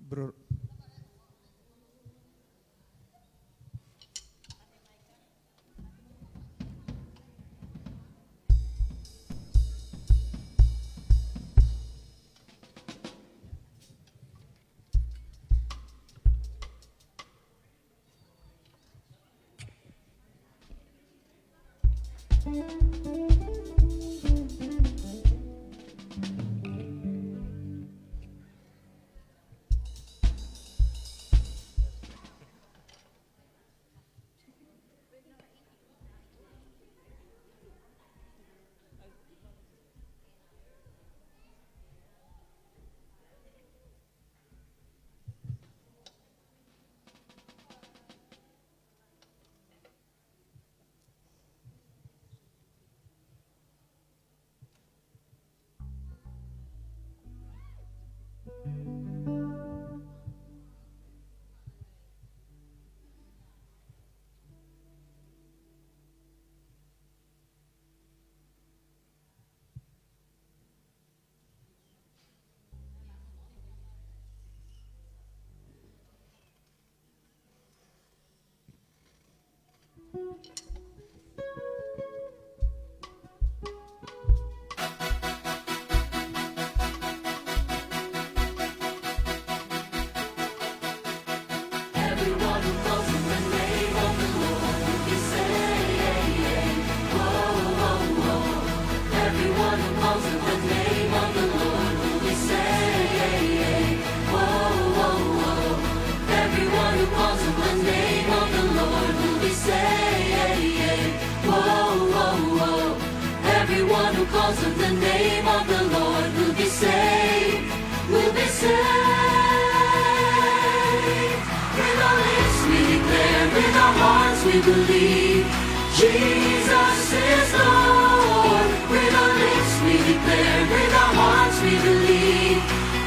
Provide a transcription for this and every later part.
Bro, Everyone who calls on the name of the Lord will be saved. Whoa, whoa, whoa. Everyone who calls on the name of the Lord will be saved. Whoa, whoa, whoa. Everyone who calls on the name of the Lord will be saved. Whoa, whoa, whoa. Everyone who calls on the name of the Lord will be saved. Will be saved. With our lips we declare, with our hearts we believe, Jesus is Lord. With our lips we declare, with our hearts we believe,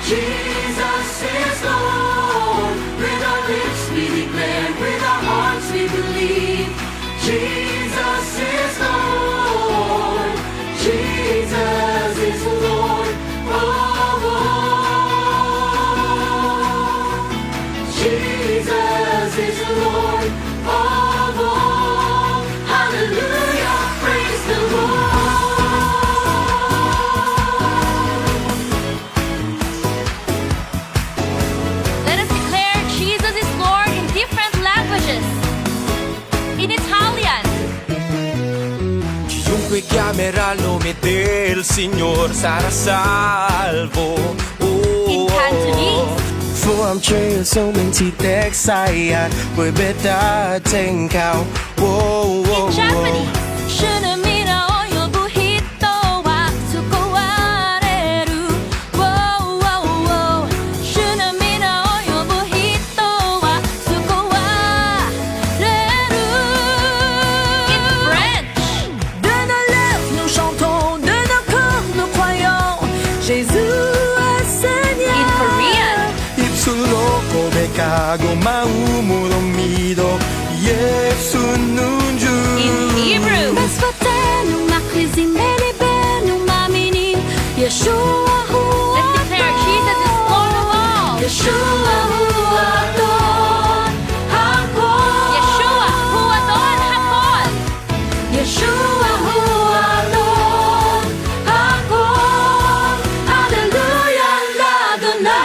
Jesus is Lord. With our lips we declare, with our hearts we believe, Jesus is Lord. Jesus is Lord. Oh, oh. Jesus is Lord of all. Hallelujah, praise the Lord. Let us declare Jesus is Lord in different languages. In Italian, Chiunque chiamerà il nome del Signor sarà salvo. in Cantonese, 父暗吹生命之的誓言，會必得拯救。 in Japanese, 主の皆を呼ぶ人は救われる。主の皆を呼ぶ人は救われる。In French, De nos lèvres, nous chantons, de nos corps, nous croyons. Jésus est Seigneur. in Korean, 입술로 고백하고 마음으로 믿어 예수는 주. in Hebrew, בשפתנו מכריזים בליבנו מאמינים. ישוע הוא let's declare Jesus is Lord of all. ישוע הוא אדון הכל. Yeshua, hu adon hakol. ישוע הוא אדון הכל. הללויה לאדוני.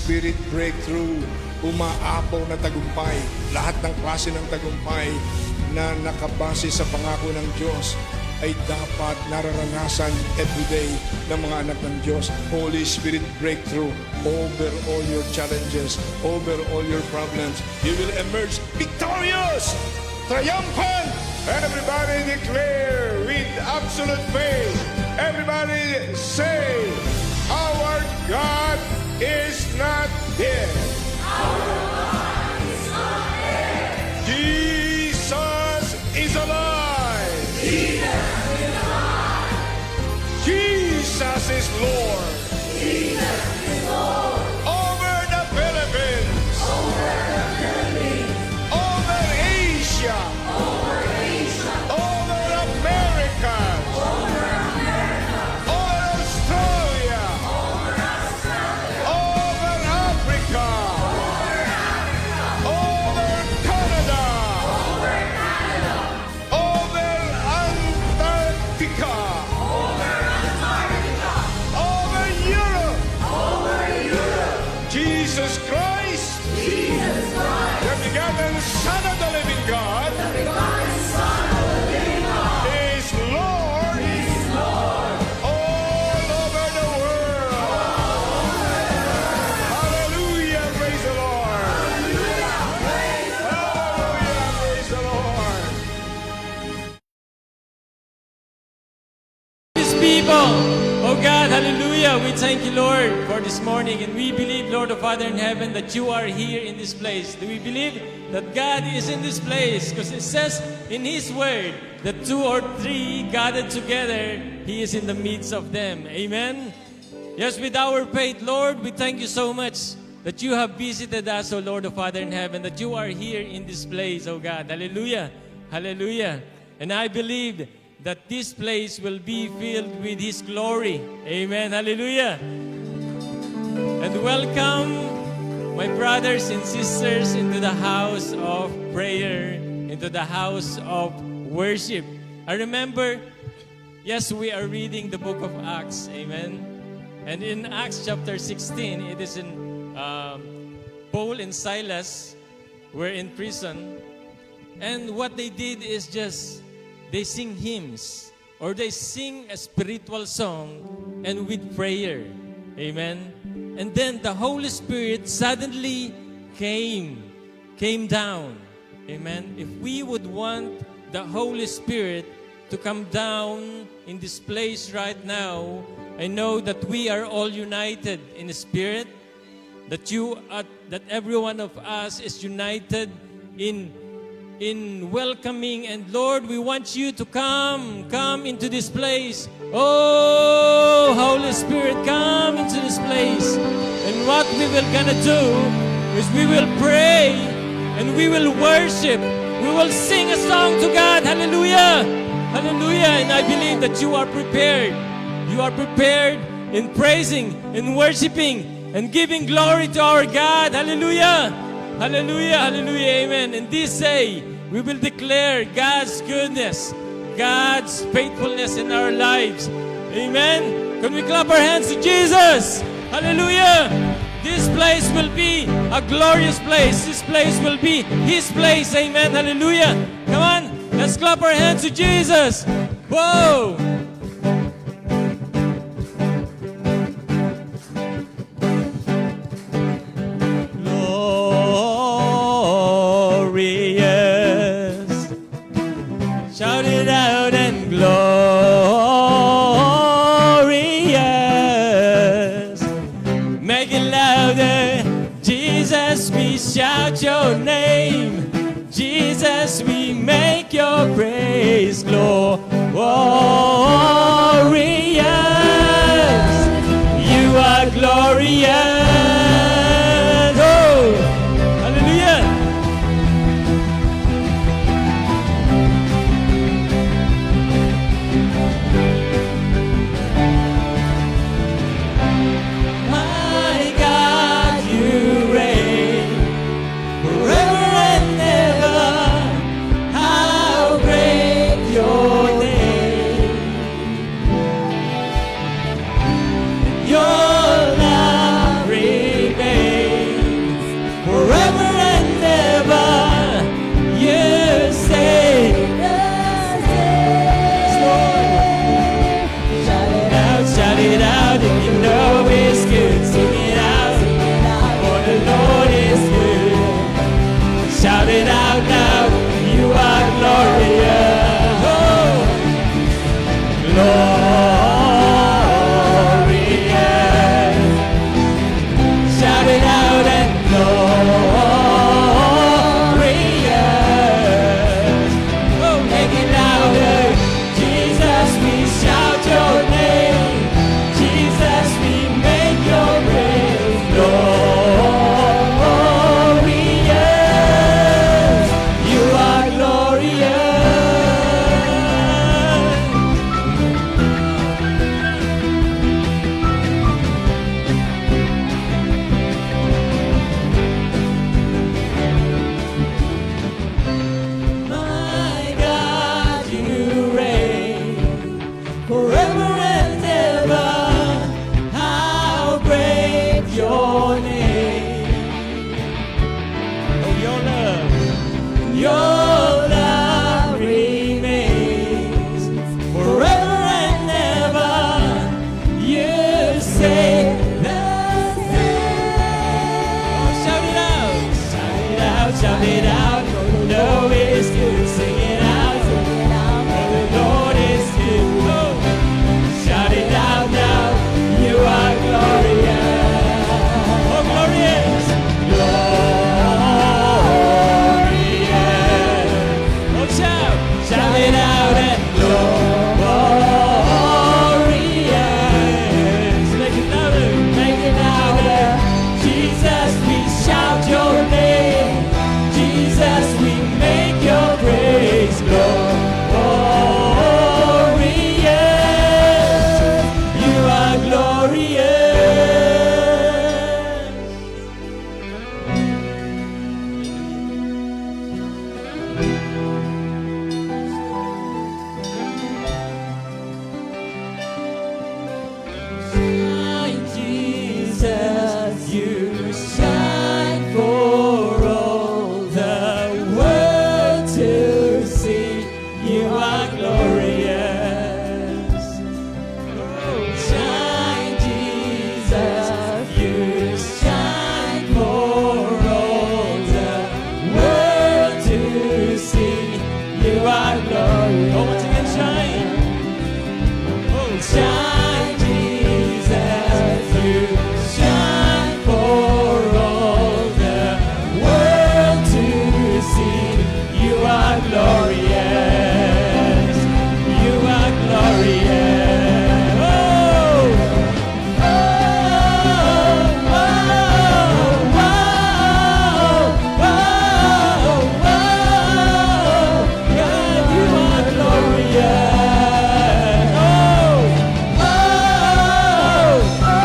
Spirit breakthrough, umaapaw na tagumpay, lahat ng klase ng tagumpay na nakabase sa pangako ng Diyos ay dapat nararanasan everyday ng mga anak ng Diyos. Holy Spirit breakthrough over all your challenges, over all your problems. You will emerge victorious, triumphant. Everybody declare with absolute faith. Everybody say, our God is not dead. Jesus is alive. Jesus is Lord. Over the Philippines. Over Asia. Over America. Over Australia. Over Africa. Over Canada. Over Antarctica. Over Europe. Jesus Christ. The begotten Son of the living God. Is Lord. All over the world. Hallelujah. Praise the Lord. Hallelujah. Praise the Lord. His people. Oh God, hallelujah. We thank you, Lord, for this morning. And we believe, Lord, the Father in heaven, that you are here in this place. Do we believe that God is in this place? Because it says in His word that 2 or 3 gathered together, He is in the midst of them. Amen? Yes, with our faith, Lord, we thank you so much that you have visited us, O Lord, the Father in heaven, that you are here in this place, O God. Hallelujah. Hallelujah. And I believe that this place will be filled with His glory. Amen. Hallelujah. And welcome, my brothers and sisters, into the house of prayer, into the house of worship. I remember, yes, we are reading the book of Acts. Amen. And in Acts chapter 16, it is in Paul and Silas were in prison. And what they did is just they sing hymns or they sing a spiritual song and with prayer. Amen. And then the Holy Spirit suddenly came down. Amen. If we would want the Holy Spirit to come down in this place right now, I know that we are all united in the Spirit, that that every one of us is united in welcoming. And Lord, we want you to come into this place. Oh, Holy Spirit, come into this place. And what we will gonna do is we will pray and we will worship. We will sing a song to God. Hallelujah. Hallelujah. And I believe that you are prepared. You are prepared in praising and worshiping and giving glory to our God. Hallelujah. Hallelujah, hallelujah, amen. And this day, we will declare God's goodness, God's faithfulness in our lives. Amen. Can we clap our hands to Jesus? Hallelujah. This place will be a glorious place. This place will be His place. Amen. Hallelujah. Come on, let's clap our hands to Jesus. Whoa. Shout it out and glorious. Make it louder. Jesus, we shout your name. Jesus, we make your praise glorious. You are glorious. Oh, hallelujah. My God, you reign forever and ever. How great your name. shout it out. Oh, the Lord is good. Sing it out. Oh, the Lord is good. Oh, shout it out now. You are glorious. Oh, glorious. Glorious. Oh, shout it out and glorious. Make it louder. Make it louder. Jesus, we shout your name. Jesus, we make your praise glorious. You are glorious. Shine, Jesus, you shine for all the world to see. You are glorious. Oh, shine, Jesus, you shine for all the world to see. You are glorious. Oh, once again, shine. Oh, shine, Jesus, you shine for all the world to see. You are glorious. You are glorious. Oh, oh, oh, oh, oh, oh, God, you are glorious. Oh, oh,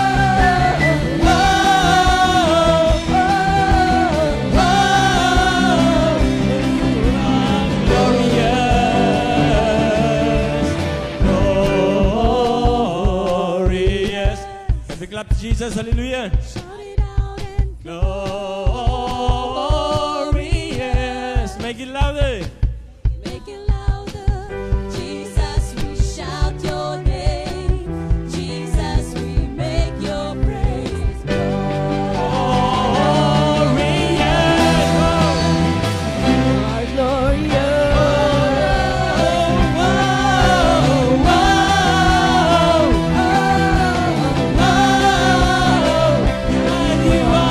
glorious. Can we clap to Jesus? Hallelujah. Glorious. Make it louder. Make it louder. Jesus, we shout your name. Jesus, we make your praise. Glorious. You are glorious. You are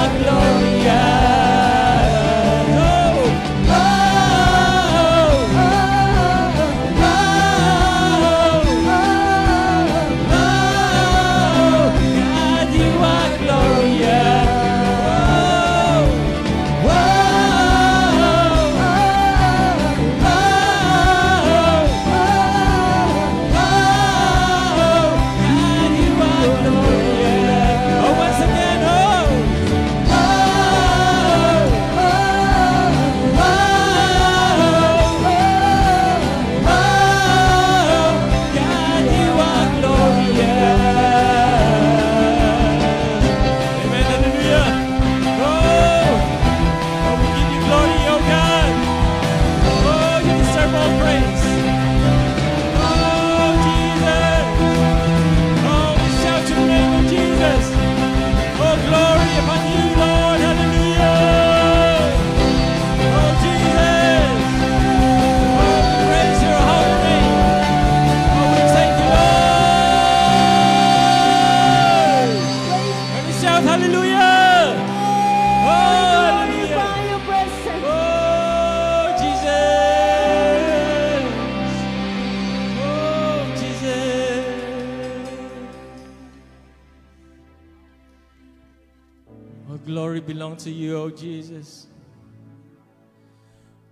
glory belong to you, oh Jesus.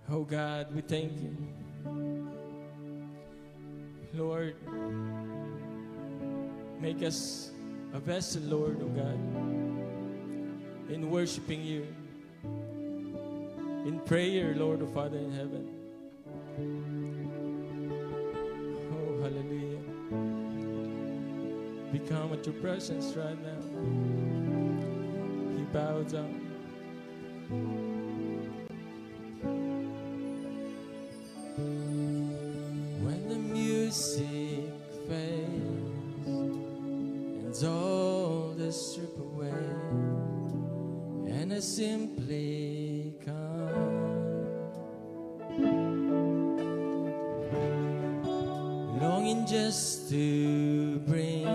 Oh God, we thank you. Lord, make us a vessel, Lord, oh God, in worshiping you, in prayer, Lord, oh Father in heaven. Oh, hallelujah. We come at your presence right now. We bow down. When the music fades and all the strip away, and I simply come just to bring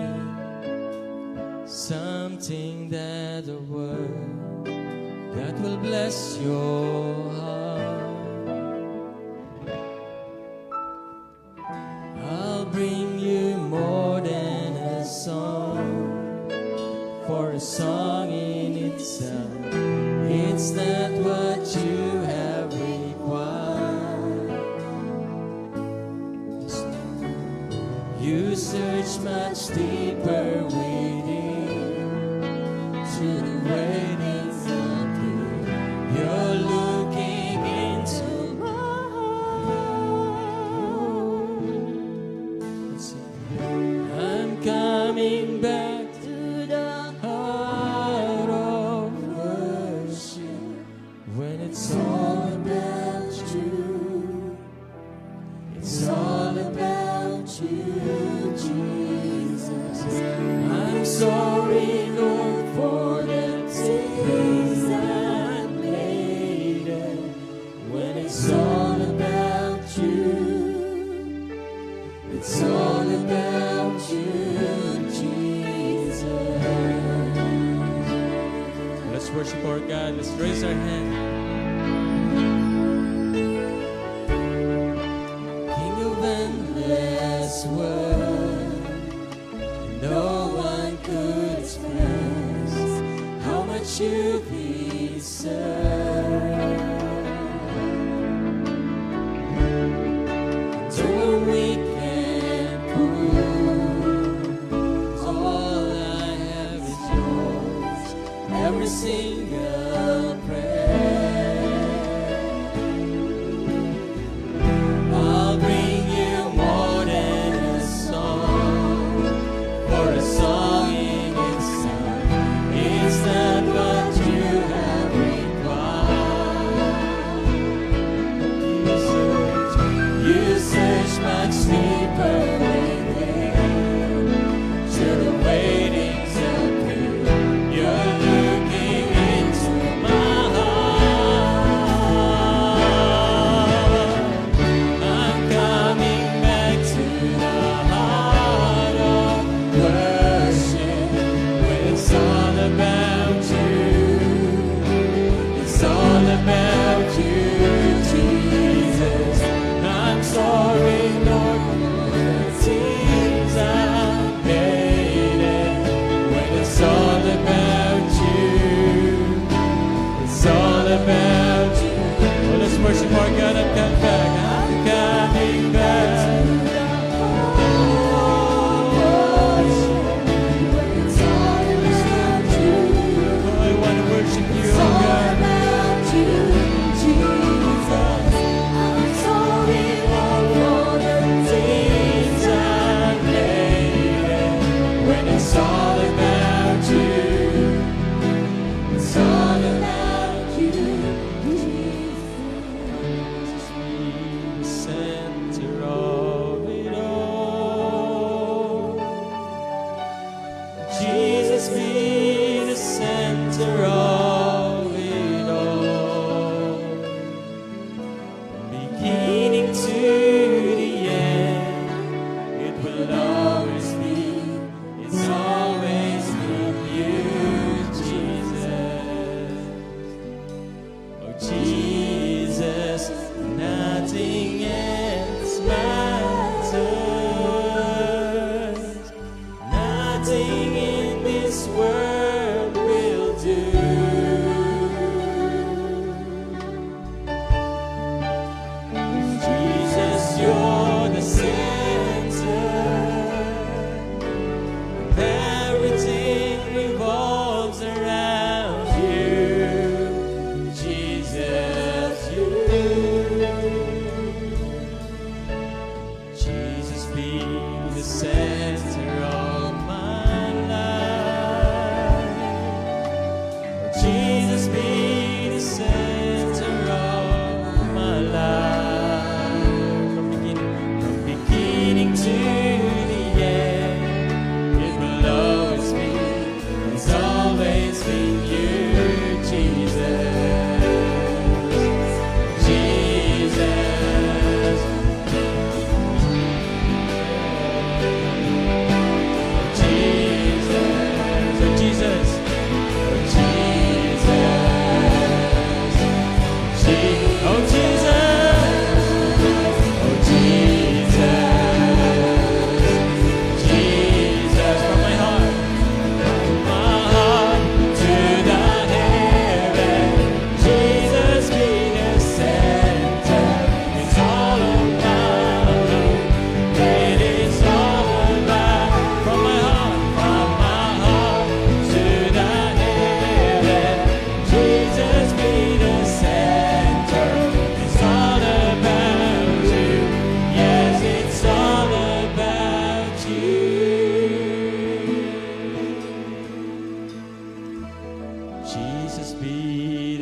something that a word that will bless your heart. I'll bring you more than a song, for a song in itself, it's not what you have required. You search much deeper within to the waiting something. You're looking into my heart. Let's see. I'm coming back to the heart of worship when it's all about you. It's all about you, Jesus. I'm sorry, Lord, for the things I made it. When it's all about you, it's all about you, Jesus. Let's worship our God. Let's raise our hand. King of endless world, no one could express how much you deserve. Till we can prove all I have is yours, every single prayer. I'll bring you more than a song, for a song in itself, it's not what you have required. You search much deeper within to the waitings of you. You're looking into my heart. I'm coming back to the heart of worship when it's all about you. It's all about you, Jesus. I'm sorry, Lord, for the things I made it. When it's all about you, it's all about you. Well, let's worship our God and come back. I'm coming back. Oh, I want to worship you, oh God. Things I made it. When it's all about you, it's all about you.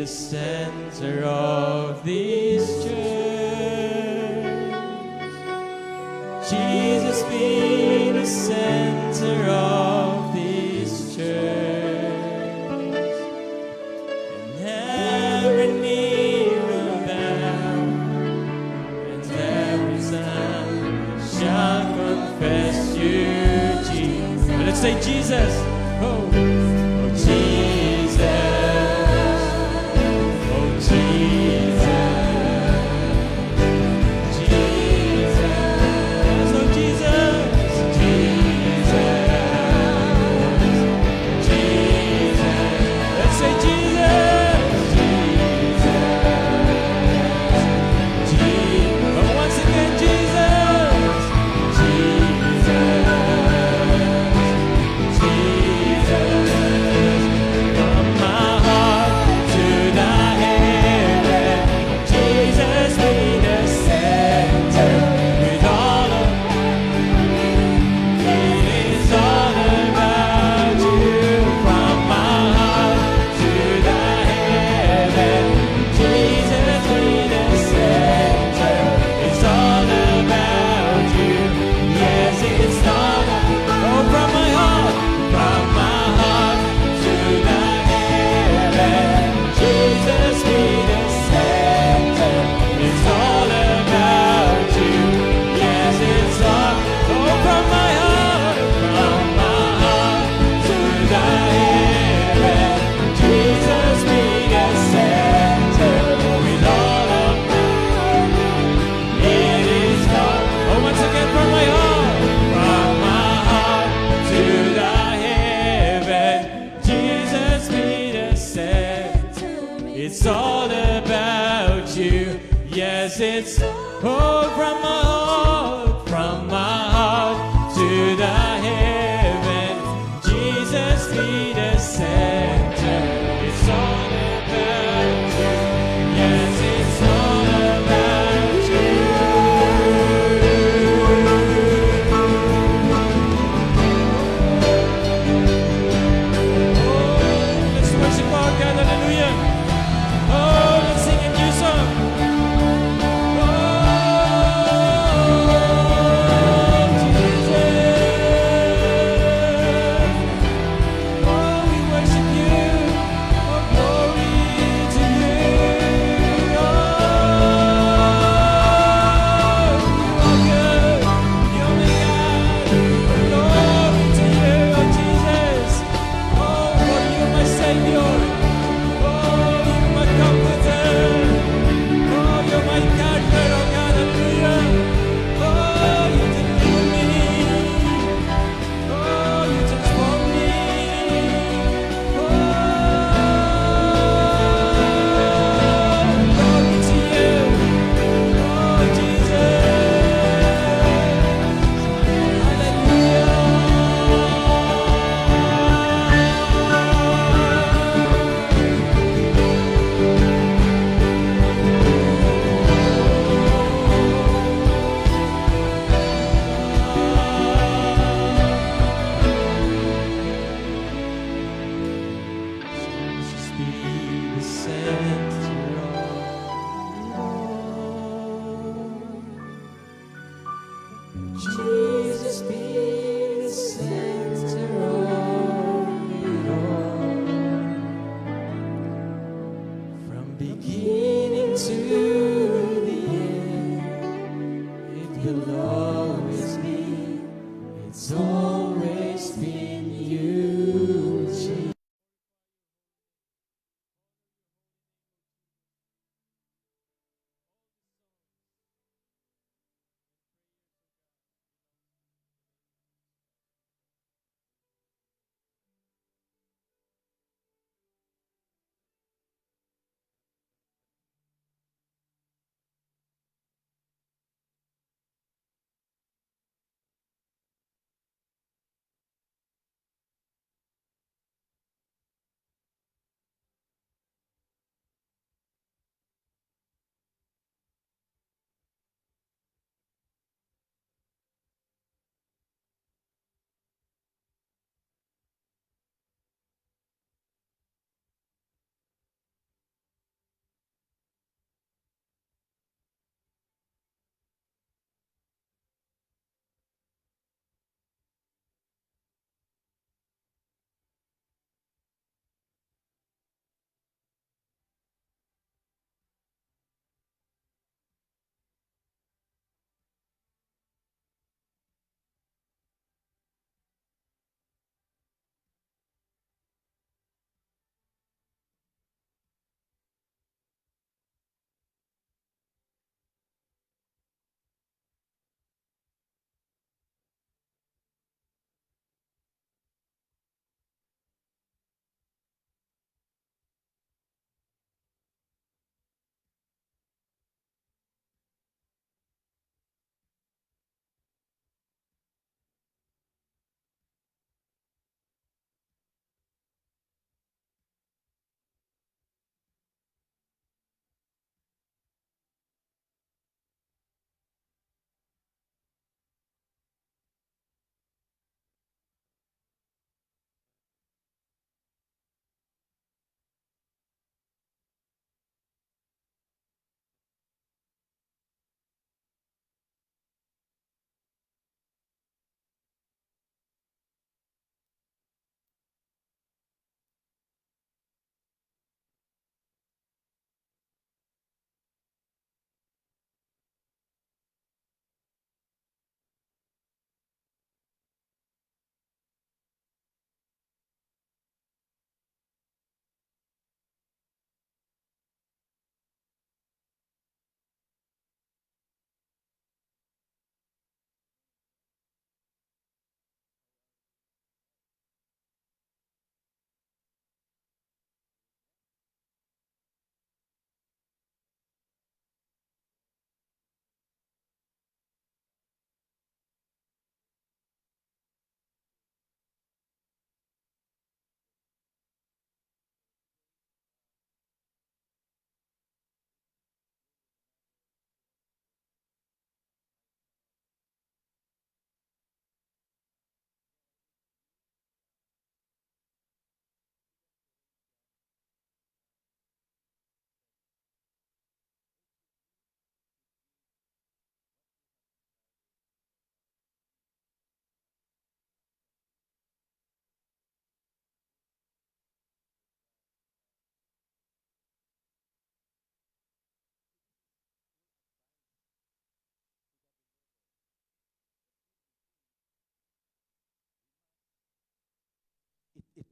the center of this church. Jesus be the center of this church. And every knee will bow, and every tongue shall confess you, Jesus. Let's say Jesus. Oh, oh Jesus. Oh Jesus. Jesus. Oh Jesus. Jesus. Jesus. Let's say Jesus. Jesus. Oh, once again, Jesus. Jesus. From my heart to the heaven, Jesus be the center. With all of it is all about you. From my heart to the heaven, Jesus be the center. It's all about you. Yes, it's all oh, from my heart to the heaven, Jesus be the center. It's all about you. Yes, it's all oh, from my heart to the heaven, Jesus be the center. With all of it is all. Oh, once again from my heart to the heaven, Jesus be the center. It's all about you. Yes, it's oh, from my heart to the heaven, Jesus be the center. It's all about you. Yes, it's all about you. Let's worship our God, hallelujah. Oh, let's sing a new song. Oh,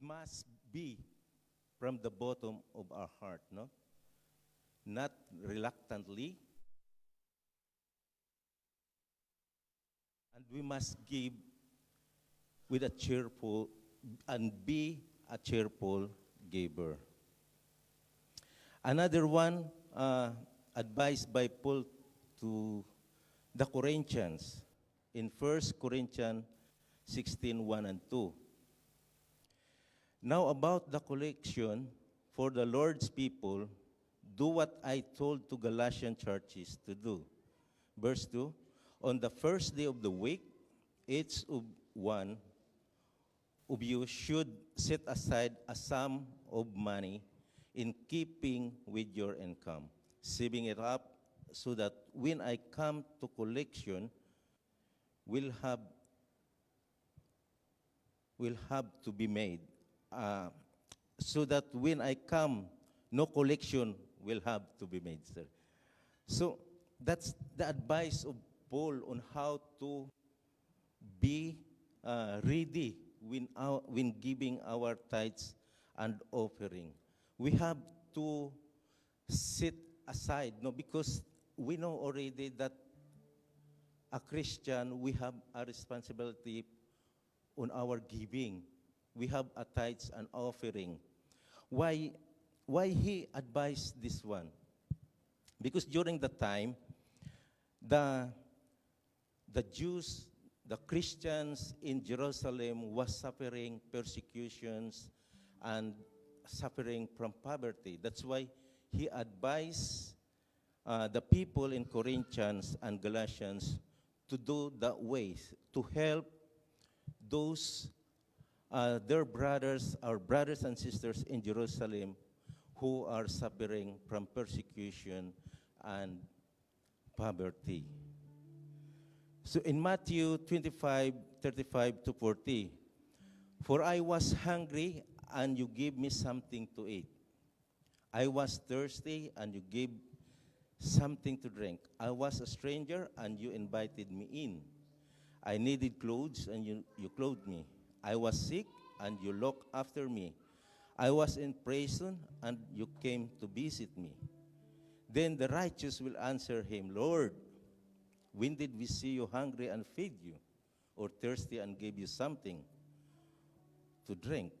must be from the bottom of our heart, no? Not reluctantly. And we must give with a cheerful and be a cheerful giver. Another one, advised by Paul to the Corinthians in 1 Corinthians 16:1 and 2. Now about the collection for the Lord's people, do what I told to Galatian churches to do. Verse 2, on the first day of the week, each of one of you should set aside a sum of money in keeping with your income, saving it up so that when I come to collection, will have to be made. So that when I come, no collection will have to be made, sir. So that's the advice of Paul on how to be ready when giving our tithes and offering. We have to set aside, no, because we know already that a Christian, we have a responsibility on our giving. We have a tithes and offering. Why he advised this one? Because during the time, the Jews, the Christians in Jerusalem was suffering persecutions and suffering from poverty. That's why he advised the people in Corinthians and Galatians to do that ways, to help those their brothers, our brothers and sisters in Jerusalem who are suffering from persecution and poverty. So in Matthew 25:35-40, for I was hungry and you gave me something to eat. I was thirsty and you gave something to drink. I was a stranger and you invited me in. I needed clothes and you clothed me. I was sick and you looked after me. I was in prison and you came to visit me. Then the righteous will answer him, Lord, when did we see you hungry and feed you, or thirsty and gave you something to drink?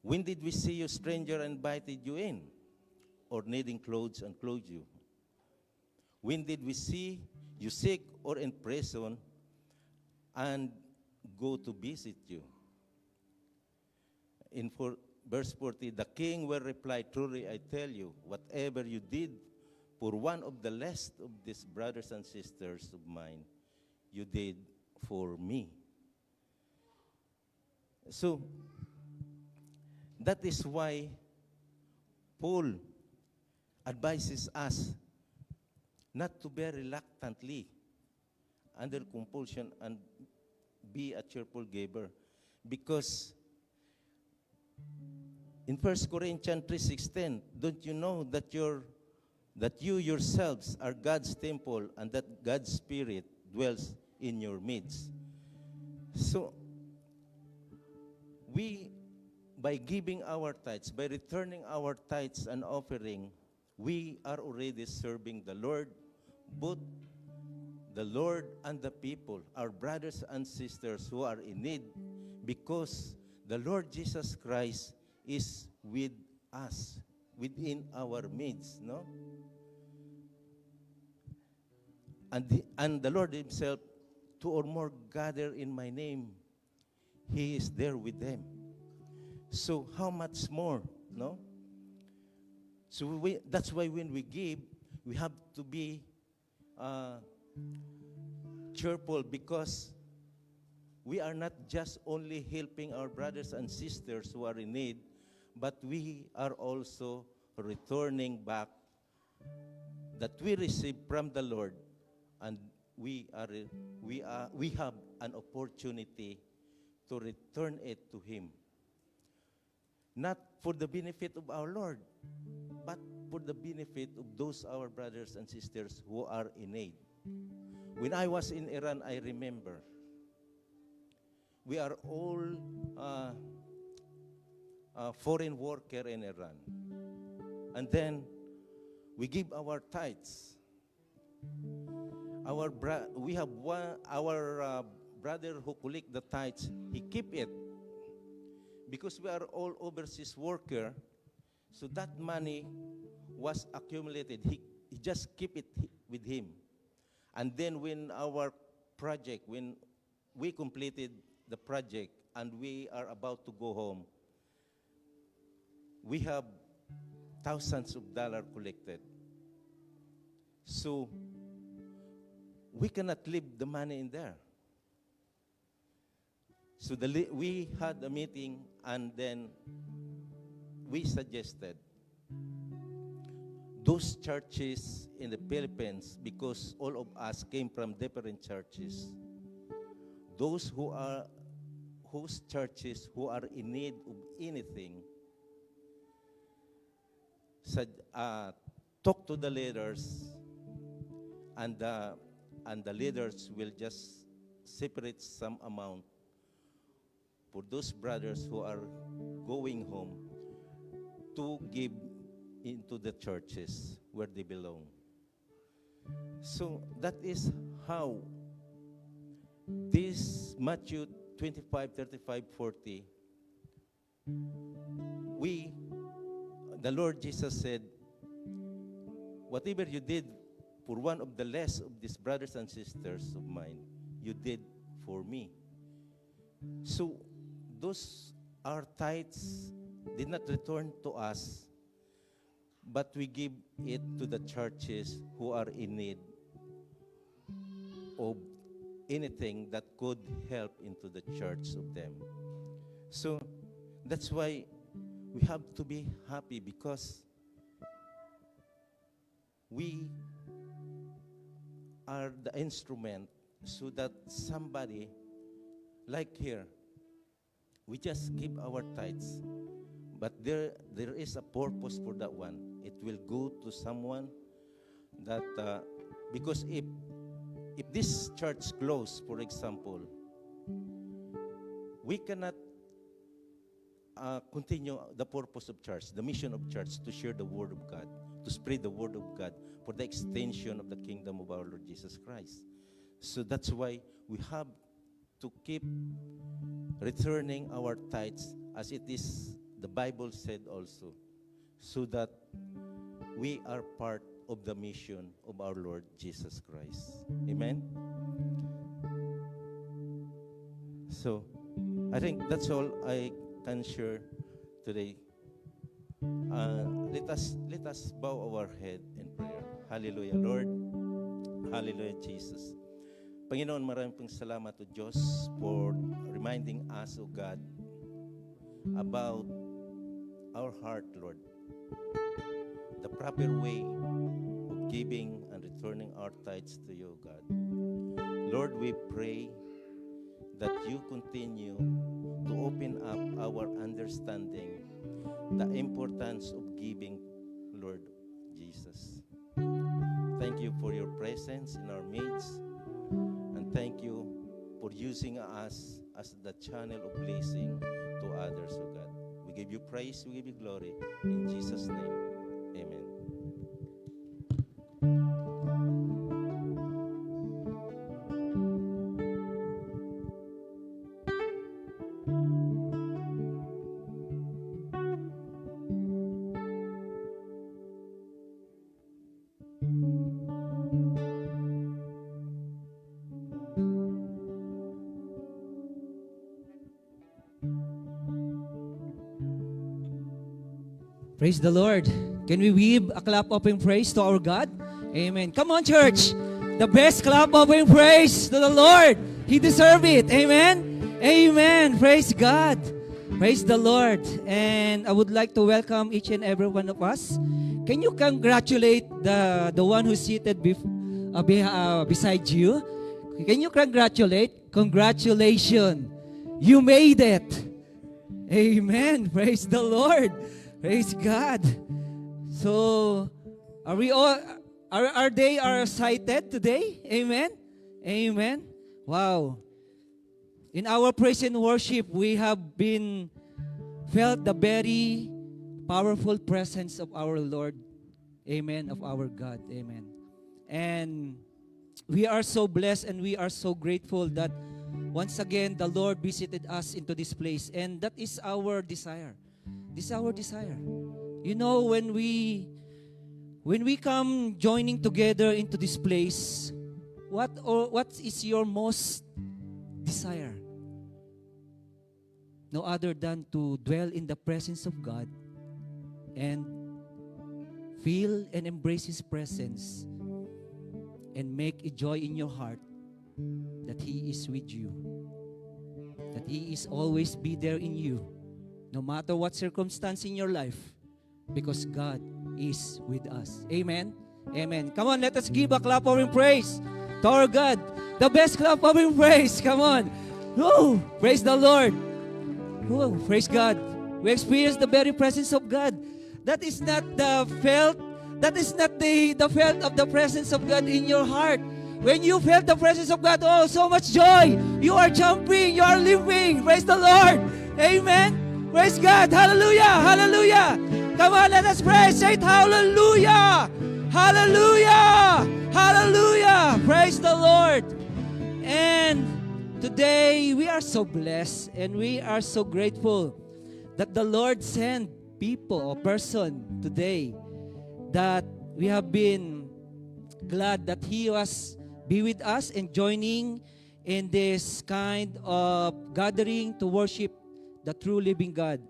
When did we see you stranger and invited you in, or needing clothes and clothed you? When did we see you sick or in prison and go to visit you? In verse 40, the king will reply, truly I tell you, whatever you did for one of the least of these brothers and sisters of mine, you did for me. So, that is why Paul advises us not to be reluctantly under compulsion and be a cheerful giver. Because in 1 Corinthians 3:16, don't you know that you yourselves are God's temple and that God's Spirit dwells in your midst? So, by giving our tithes, by returning our tithes and offering, we are already serving the Lord, both the Lord and the people, our brothers and sisters who are in need, because the Lord Jesus Christ is with us, within our midst, no? And the Lord himself, two or more gather in my name, he is there with them. So how much more, no? So that's why when we give, we have to be cheerful, because we are not just only helping our brothers and sisters who are in need, but we are also returning back that we receive from the Lord, and we have an opportunity to return it to Him. Not for the benefit of our Lord, but for the benefit of those our brothers and sisters who are in need. When I was in Iran, I remember we are all foreign worker in Iran. And then we give our tithes. We have our brother who collect the tithes. He keep it because we are all overseas worker. So that money was accumulated. He just keep it with him. And then when we completed the project and we are about to go home, we have thousands of dollars collected. So we cannot leave the money in there. So we had a meeting, and then we suggested those churches in the Philippines, because all of us came from different churches, those whose churches who are in need of anything, talk to the leaders, and the leaders will just separate some amount for those brothers who are going home to give into the churches where they belong. So that is how this Matthew 25, 35, 40, the Lord Jesus said, whatever you did for one of the less of these brothers and sisters of mine, you did for me. So those our tithes did not return to us, but we give it to the churches who are in need of anything that could help into the church of them. So that's why we have to be happy, because we are the instrument so that somebody, like here, we just give our tithes, but there is a purpose for that one. It will go to someone that, because if this church closed, for example, we cannot continue the purpose of church, the mission of church, to share the word of God, to spread the word of God for the extension of the kingdom of our Lord Jesus Christ. So that's why we have to keep returning our tithes, as it is the Bible said also, so that we are part of the mission of our Lord Jesus Christ. Amen? So I think that's all I can share today. Let us bow our head in prayer. Hallelujah, Lord. Hallelujah, Jesus. Panginoon, maraming pong salamat o Diyos for reminding us, O God, about our heart, Lord. The proper way of giving and returning our tithes to you, God. Lord, we pray that you continue to open up our understanding, the importance of giving, Lord Jesus. Thank you for your presence in our midst, and thank you for using us as the channel of blessing to others, O God. We give you praise, we give you glory. In Jesus' name, amen. Praise the Lord. Can we give a clap offering praise to our God? Amen. Come on, church. The best clap offering praise to the Lord. He deserves it. Amen. Amen. Praise God. Praise the Lord. And I would like to welcome each and every one of us. Can you congratulate the one who's seated beside you? Can you congratulate? Congratulations. You made it. Amen. Praise the Lord. Praise God. So, are we all, are they excited today? Amen? Amen? Wow. In our praise and worship, we have been felt the very powerful presence of our Lord. Amen. Of our God. Amen. And we are so blessed and we are so grateful that once again the Lord visited us into this place. And that is our desire. This is our desire. You know, when we come joining together into this place, what is your most desire? No other than to dwell in the presence of God and feel and embrace His presence and make a joy in your heart that He is with you, that He is always be there in you, no matter what circumstance in your life, because God is with us. Amen? Amen. Come on, let us give a clap of praise to our God. The best clap of praise. Come on. Woo! Praise the Lord. Woo! Praise God. We experience the very presence of God. That is not the felt. That is not the felt of the presence of God in your heart. When you felt the presence of God, oh, so much joy. You are jumping. You are living. Praise the Lord. Amen. Praise God. Hallelujah. Hallelujah. Come on, let us praise. Say it. Hallelujah. Hallelujah. Hallelujah. Praise the Lord. And today, we are so blessed and we are so grateful that the Lord sent people or person today that we have been glad that He was be with us and joining in this kind of gathering to worship the true living God.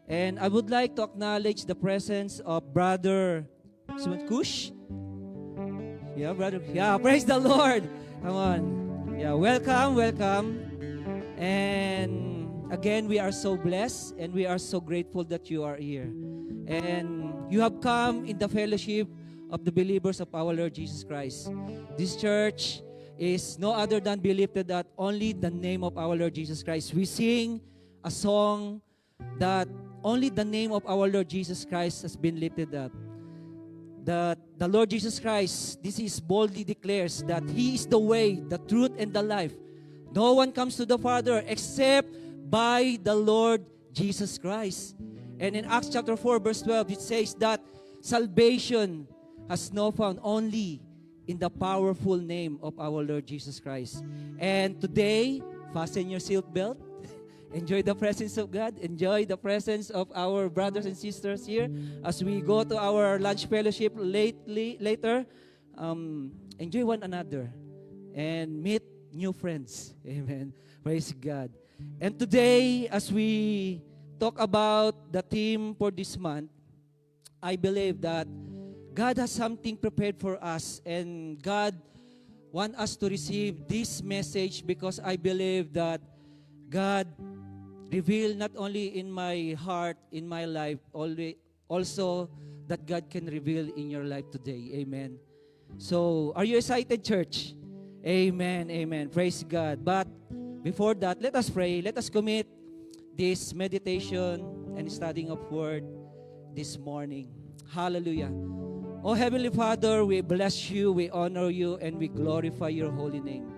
And I would like to acknowledge the presence of Brother Kush. Yeah, brother. Yeah, praise the Lord. Come on. Yeah, welcome, welcome. And again, we are so blessed and we are so grateful that you are here. And you have come in the fellowship of the believers of our Lord Jesus Christ. This church is no other than be lifted at only the name of our Lord Jesus Christ. We sing a song that only the name of our Lord Jesus Christ has been lifted up. That the Lord Jesus Christ, this is boldly declares that He is the way, the truth, and the life. No one comes to the Father except by the Lord Jesus Christ. And in Acts chapter 4 verse 12, it says that salvation has no found only in the powerful name of our Lord Jesus Christ. And today, fasten your seatbelt. Enjoy the presence of God. Enjoy the presence of our brothers and sisters here as we go to our lunch fellowship later. Enjoy one another and meet new friends. Amen. Praise God. And today, as we talk about the theme for this month, I believe that God has something prepared for us and God wants us to receive this message because I believe that God revealed not only in my heart, in my life, also that God can reveal in your life today. Amen. So, are you excited, church? Amen, amen. Praise God. But before that, let us pray. Let us commit this meditation and studying of Word this morning. Hallelujah. Oh, Heavenly Father, we bless you, we honor you, and we glorify your holy name.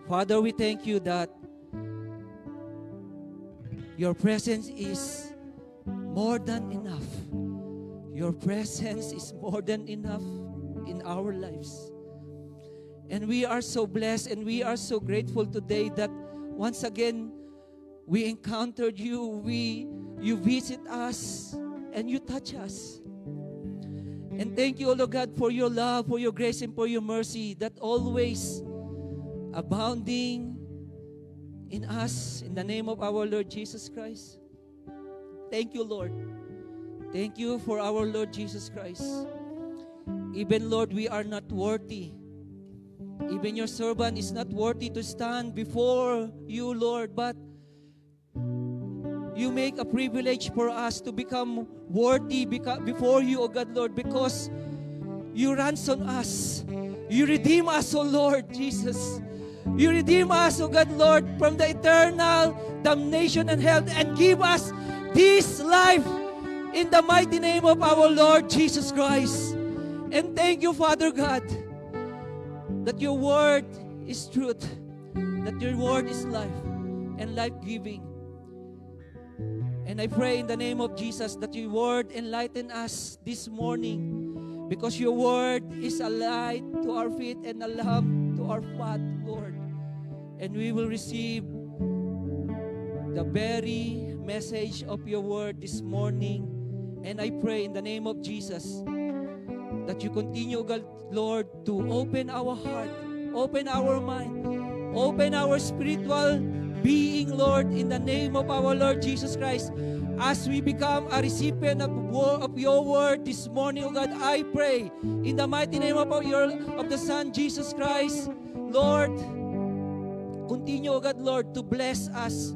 Father, we thank you that your presence is more than enough. Your presence is more than enough in our lives. And we are so blessed and we are so grateful today that once again, we encountered you, you visit us, and you touch us. And thank you, O Lord God, for your love, for your grace, and for your mercy that always abounding in us, in the name of our Lord Jesus Christ. Thank you, Lord. Thank you for our Lord Jesus Christ. Even, Lord, we are not worthy. Even your servant is not worthy to stand before you, Lord, but you make a privilege for us to become worthy before you, O God, Lord, because you ransom us. You redeem us, O Lord Jesus. You redeem us, O God, Lord, from the eternal damnation and hell and give us this life in the mighty name of our Lord Jesus Christ. And thank you, Father God, that your word is truth, that your word is life and life-giving. And And I pray in the name of Jesus that your word enlighten us this morning, because your word is a light to our feet and a lamp to our path, Lord. And we will receive the very message of your word this morning. And I pray in the name of Jesus that you continue, God, Lord, to open our heart, open our mind, open our spiritual being, Lord, in the name of our Lord Jesus Christ. As we become a recipient of your word this morning, oh God, I pray in the mighty name of the Son, Jesus Christ, Lord, continue, oh God, Lord, to bless us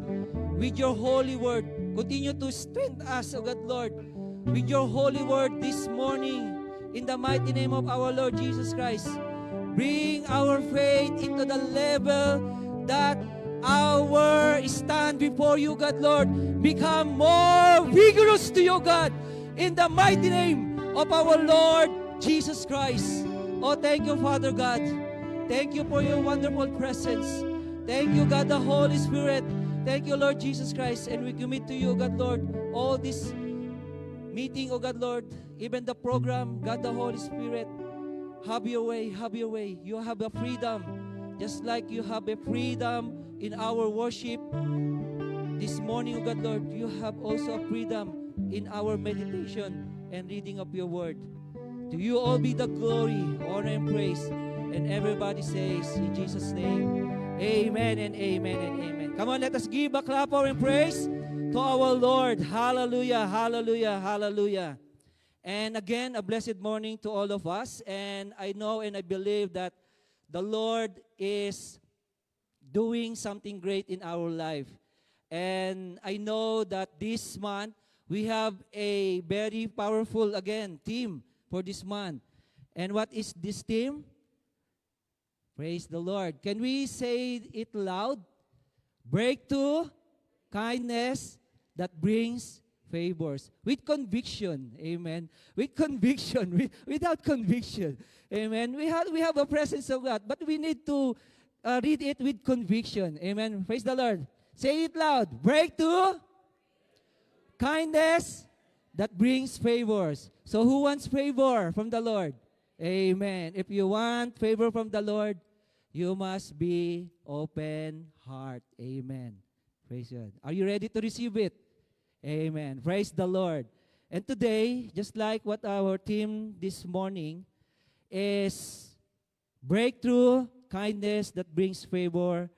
with your holy word. Continue to strengthen us, oh God, Lord, with your holy word this morning. In the mighty name of our Lord Jesus Christ, bring our faith into the level that our stand before you, God, Lord, become more vigorous to you, God, in the mighty name of our Lord Jesus Christ. Oh, thank you, Father God. Thank you for your wonderful presence. Thank you, God, the Holy Spirit. Thank you, Lord Jesus Christ. And we commit to you, God, Lord, all this meeting, oh God, Lord, even the program, God, the Holy Spirit. Have your way, have your way. You have a freedom, just like you have a freedom in our worship this morning, oh God, Lord. You have also a freedom in our meditation and reading of your word. To you all be the glory, honor, and praise. And everybody says, in Jesus' name, amen and amen and amen. Come on, let us give a clap of praise to our Lord. Hallelujah, hallelujah, hallelujah. And again, a blessed morning to all of us. And I know and I believe that the Lord is doing something great in our life. And I know that this month, we have a very powerful, again, theme for this month. And what is this theme? Praise the Lord. Can we say it loud? Breakthrough, kindness that brings favors. With conviction. Amen. With conviction. Without conviction. Amen. We have a presence of God, but we need to read it with conviction. Amen. Praise the Lord. Say it loud. Breakthrough, kindness that brings favors. So who wants favor from the Lord? Amen. If you want favor from the Lord, you must be open heart. Amen. Praise God. Are you ready to receive it? Amen. Praise the Lord. And today, just like what our theme this morning is, breakthrough, kindness that brings favor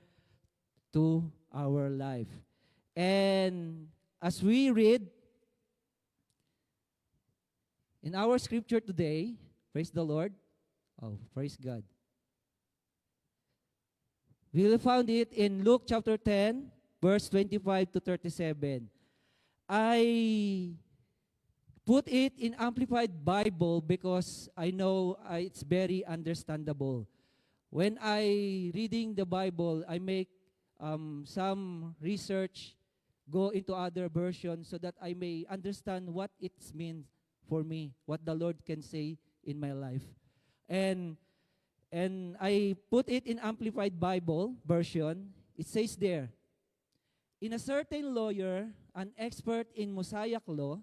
to our life. And as we read in our scripture today, praise the Lord. Oh, praise God. We will find it in Luke chapter 10, verse 25 to 37. I put it in Amplified Bible because I know it's very understandable. When I reading the Bible, I make some research, go into other versions so that I may understand what it means for me, what the Lord can say in my life. And I put it in Amplified Bible version. It says there, in a certain lawyer, an expert in Mosaic law,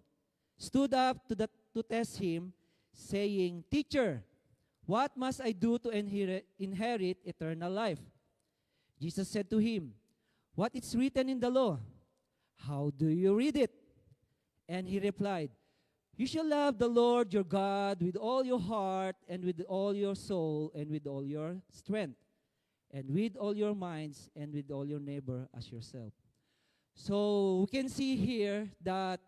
stood up to test him, saying, "Teacher, what must I do to inherit eternal life?" Jesus said to him, "What is written in the law? How do you read it?" And he replied, "You shall love the Lord your God with all your heart and with all your soul and with all your strength and with all your minds and with all your neighbor as yourself." So we can see here that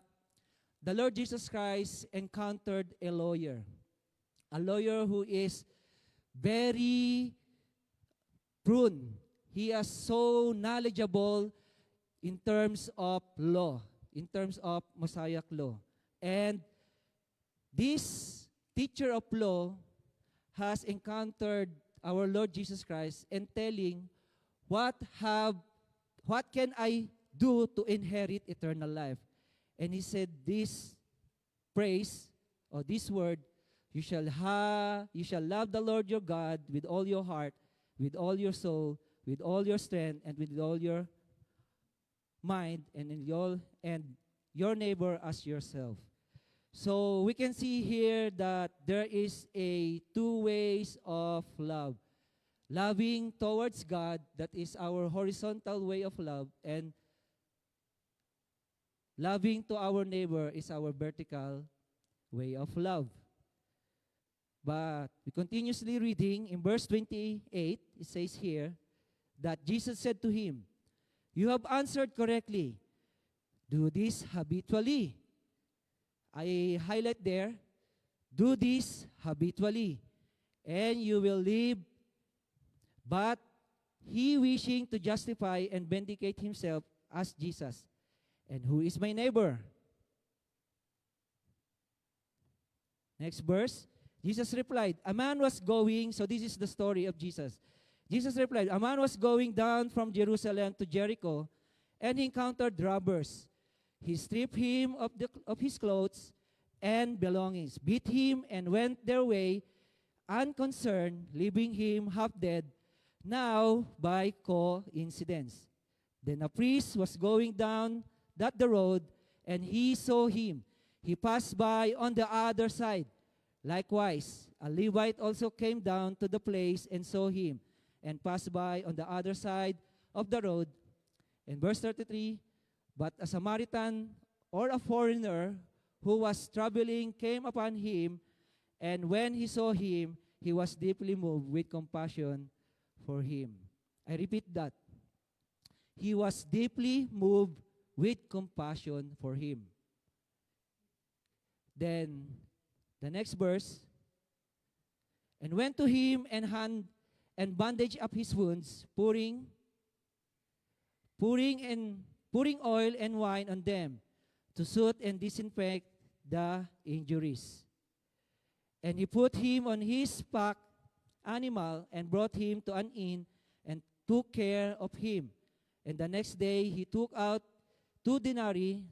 the Lord Jesus Christ encountered a lawyer who is very prone. He is so knowledgeable in terms of law, in terms of Mosaic law. And this teacher of law has encountered our Lord Jesus Christ and telling, what can I do to inherit eternal life? And he said this phrase, or this word, you shall love the Lord your God with all your heart, with all your soul, with all your strength, and with all your mind, and your neighbor as yourself. So we can see here that there is a two ways of love. Loving towards God, that is our horizontal way of love, and loving to our neighbor is our vertical way of love. But we continuously reading in verse 28, it says here that Jesus said to him, "You have answered correctly. Do this habitually." I highlight there, do this habitually, and you will live. But he, wishing to justify and vindicate himself, asked Jesus, "And who is my neighbor?" Next verse, Jesus replied, a man was going, so this is the story of Jesus. Jesus replied, a man was going down from Jerusalem to Jericho, and he encountered robbers. He stripped him of his clothes and belongings, beat him, and went their way unconcerned, leaving him half dead. Now, by coincidence, then a priest was going down that the road, and he saw him. He passed by on the other side. Likewise, a Levite also came down to the place and saw him, and passed by on the other side of the road. In verse 33, but a Samaritan or a foreigner who was traveling came upon him, and when he saw him, he was deeply moved with compassion for him. I repeat that. He was deeply moved with compassion for him. Then, the next verse, and went to him and bandaged up his wounds, pouring oil and wine on them to soothe and disinfect the injuries. And he put him on his pack animal and brought him to an inn and took care of him. And the next day he took out 2 denarii,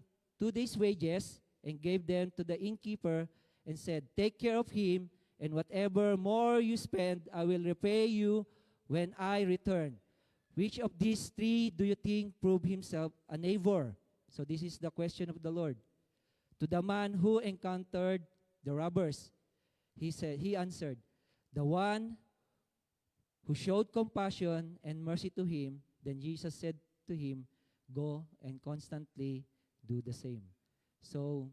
2 days' wages, and gave them to the innkeeper and said, take care of him, and whatever more you spend, I will repay you when I return. Which of these 3 do you think proved himself a neighbor? So this is the question of the Lord. To the man who encountered the robbers, he answered, the one who showed compassion and mercy to him. Then Jesus said to him, go and constantly do the same. So,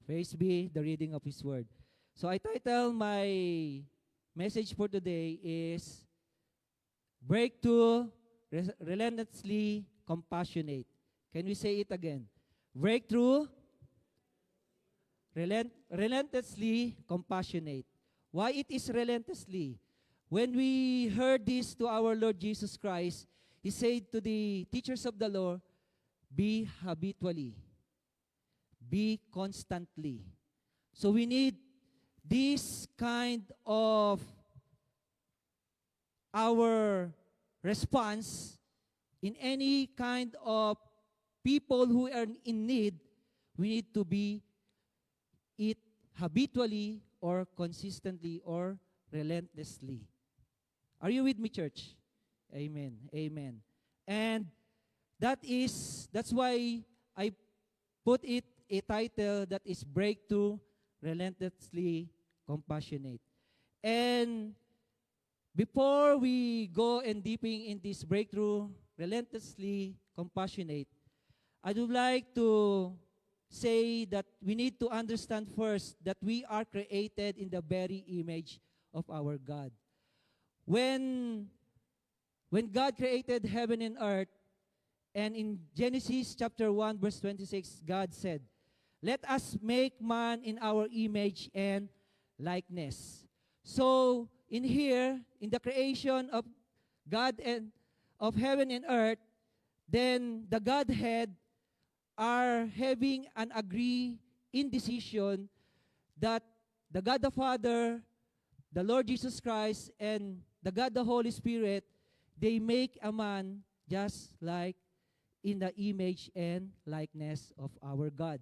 praise be the reading of His Word. So I title my message for today is Breakthrough Relentlessly Compassionate. Can we say it again? Breakthrough Relentlessly Compassionate. Why it is relentlessly? When we heard this to our Lord Jesus Christ, He said to the teachers of the law, be habitually, be constantly. So we need this kind of our response in any kind of people who are in need. We need to be it habitually or consistently or relentlessly. Are you with me, church? Amen. Amen. And that's why I put it a title that is Breakthrough Relentlessly Compassionate. And before we go and deeping in this breakthrough relentlessly compassionate, I would like to say that we need to understand first that we are created in the very image of our God. When God created heaven and earth, and in Genesis chapter 1 verse 26, God said, let us make man in our image and likeness. So, in here, in the creation of God and of heaven and earth, then the Godhead are having an agree in decision that the God the Father, the Lord Jesus Christ, and the God the Holy Spirit, they make a man just like in the image and likeness of our God.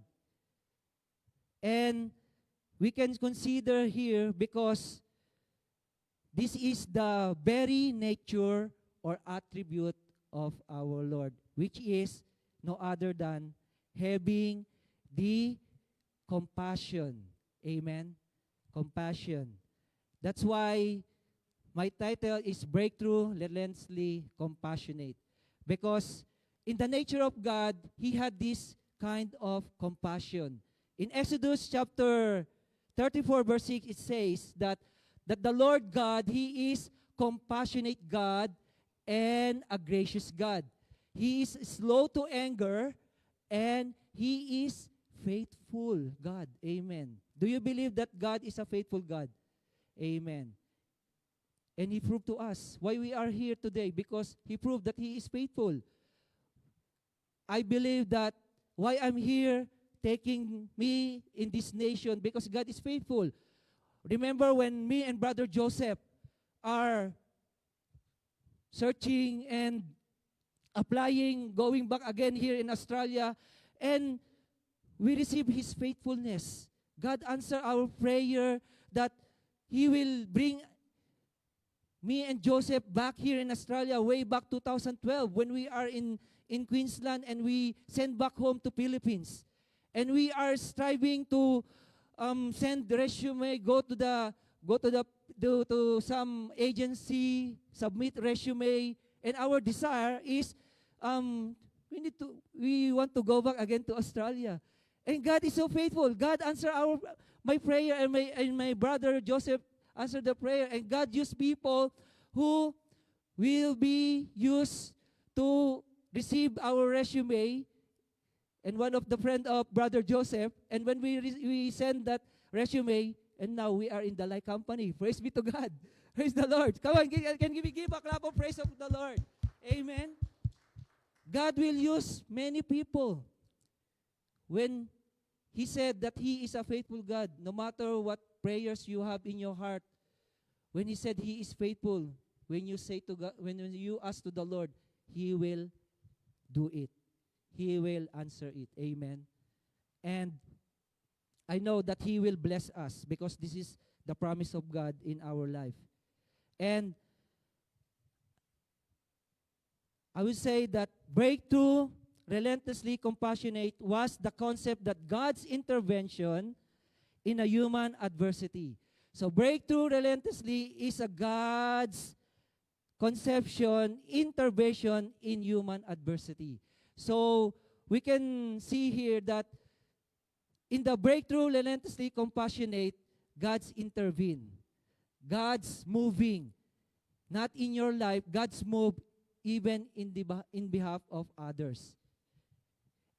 And we can consider here because this is the very nature or attribute of our Lord, which is no other than having the compassion. Amen? Compassion. That's why my title is Breakthrough Relentlessly Compassionate. Because in the nature of God, He had this kind of compassion. In Exodus chapter 34 verse 6, it says that the Lord God, He is compassionate God and a gracious God. He is slow to anger and He is faithful God. Amen. Do you believe that God is a faithful God? Amen. And He proved to us why we are here today, because He proved that He is faithful. I believe that why I'm here taking me in this nation, because God is faithful. Remember when me and Brother Joseph are searching and applying, going back again here in Australia, and we receive His faithfulness. God answered our prayer that He will bring me and Joseph back here in Australia way back 2012 when we are in Queensland, and we send back home to Philippines. And we are striving to send the resume, go to some agency, submit resume, and our desire is we want to go back again to Australia. And God is so faithful. God answered my prayer, and my brother Joseph answered the prayer, and God used people who will be used to receive our resume. And one of the friend of Brother Joseph, and when we send that resume, and now we are in the Light Company. Praise be to God. Praise the Lord. Come on, can we give a clap of praise of the Lord? Amen. God will use many people. When He said that He is a faithful God, no matter what prayers you have in your heart, when He said He is faithful, when you say to God, when you ask to the Lord, He will do it. He will answer it. Amen. And I know that He will bless us, because this is the promise of God in our life. And I will say that breakthrough, relentlessly compassionate, was the concept that God's intervention in a human adversity. So breakthrough relentlessly is a God's conception, intervention in human adversity. So we can see here that in the breakthrough relentlessly compassionate, God's intervene. God's moving. Not in your life, God's move even in behalf of others.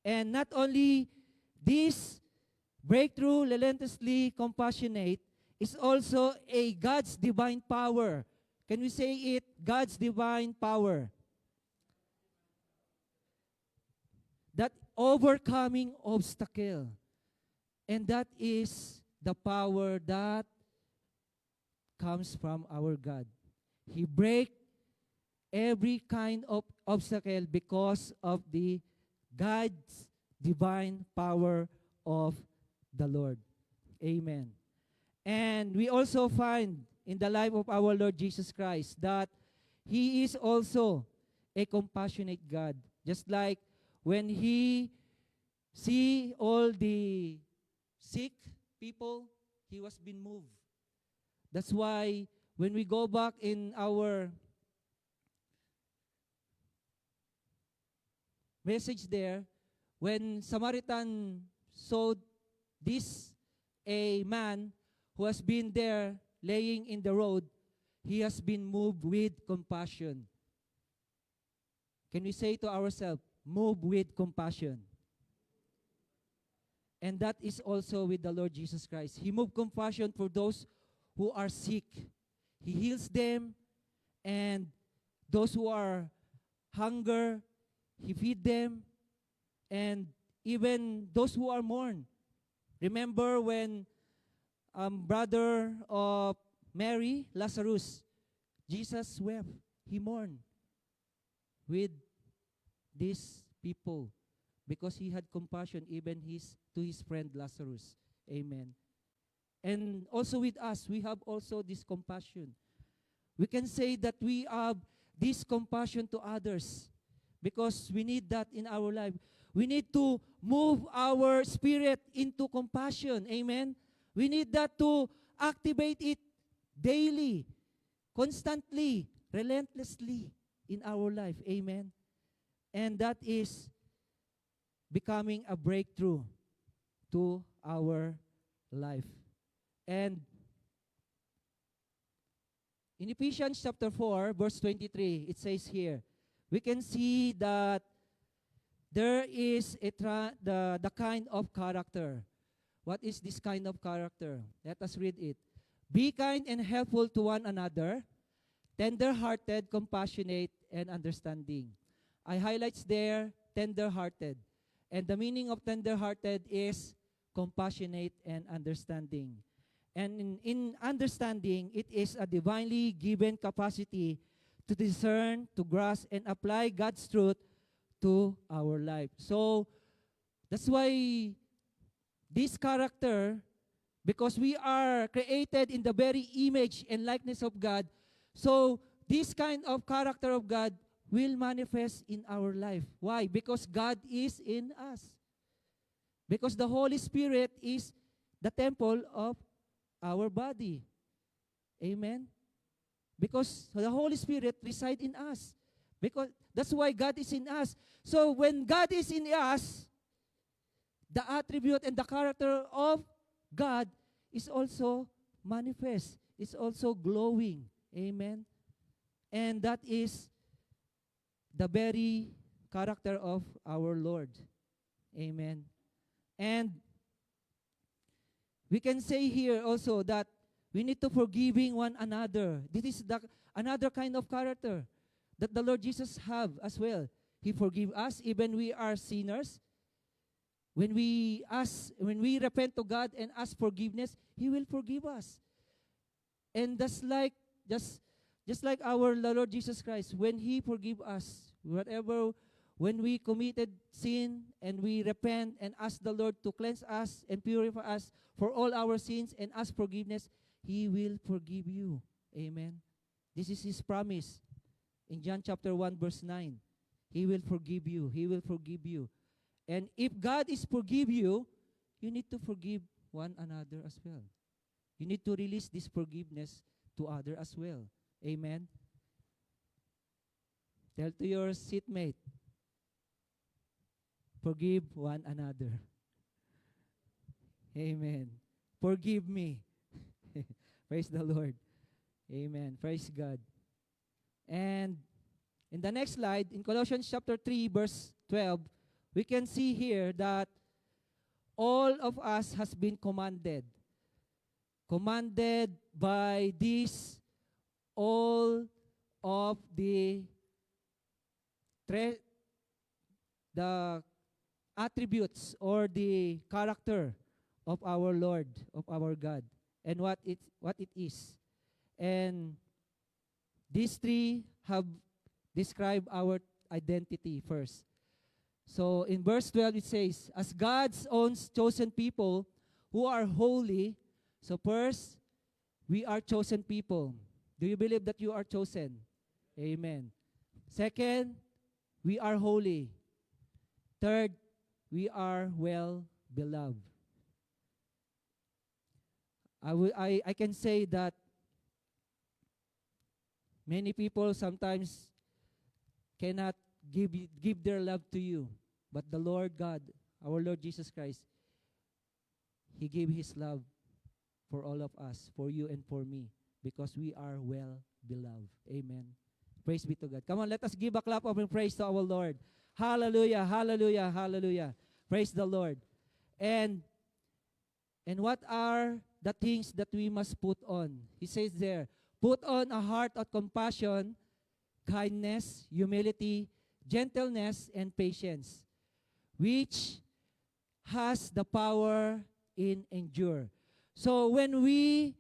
And not only this breakthrough relentlessly compassionate is also a God's divine power. Can we say it? God's divine power. That overcoming obstacle. And that is the power that comes from our God. He break every kind of obstacle because of the God's divine power of the Lord. Amen. And we also find in the life of our Lord Jesus Christ that He is also a compassionate God. Just like when He see all the sick people, He was being moved. That's why when we go back in our message there, when Samaritan saw this, a man who has been there laying in the road, he has been moved with compassion. Can we say to ourselves, move with compassion? And that is also with the Lord Jesus Christ. He moved compassion for those who are sick. He heals them, and those who are hunger, He feed them, and even those who are mourn. Remember when brother of Mary, Lazarus, Jesus wept. He mourned with these people because He had compassion even to His friend Lazarus. Amen. And also with us, we have also this compassion. We can say that we have this compassion to others because we need that in our life. We need to move our spirit into compassion. Amen. We need that to activate it daily, constantly, relentlessly in our life. Amen. And that is becoming a breakthrough to our life. And in Ephesians chapter 4, verse 23, it says here, we can see that there is the kind of character. What is this kind of character? Let us read it. Be kind and helpful to one another, tender-hearted, compassionate, and understanding. I highlights there, tender-hearted. And the meaning of tender-hearted is compassionate and understanding. And in understanding, it is a divinely given capacity to discern, to grasp, and apply God's truth to our life. So, that's why this character, because we are created in the very image and likeness of God, so this kind of character of God will manifest in our life. Why? Because God is in us. Because the Holy Spirit is the temple of our body. Amen? Because the Holy Spirit resides in us. Because that's why God is in us. So when God is in us, the attribute and the character of God is also manifest. It's also glowing. Amen? And that is the very character of our Lord. Amen. And we can say here also that we need to forgiving one another. This is another kind of character that the Lord Jesus have as well. He forgive us even we are sinners. When we repent to God and ask forgiveness, He will forgive us. And that's like just like our Lord Jesus Christ, when He forgive us, when we committed sin and we repent and ask the Lord to cleanse us and purify us for all our sins and ask forgiveness, He will forgive you. Amen. This is His promise. In John chapter 1 verse 9, He will forgive you. He will forgive you. And if God is forgive you, you need to forgive one another as well. You need to release this forgiveness to others as well. Amen. Tell to your seatmate, forgive one another. Amen. Forgive me. Praise the Lord. Amen. Praise God. And in the next slide, in Colossians chapter 3, verse 12, we can see here that all of us has been commanded by this, all of the attributes or the character of our Lord, of our God, and what it is. And these three have described our identity first. So in verse 12 it says, as God's own chosen people who are holy. So first, we are chosen people. Do you believe that you are chosen? Amen. Second, we are holy. Third, we are well beloved. I can say that many people sometimes cannot give their love to you. But the Lord God, our Lord Jesus Christ, He gave His love for all of us, for you and for me, because we are well beloved. Amen. Praise be to God. Come on, let us give a clap of praise to our Lord. Hallelujah, hallelujah, hallelujah. Praise the Lord. And what are the things that we must put on? He says there, put on a heart of compassion, kindness, humility, gentleness, and patience, which has the power in endure. So when we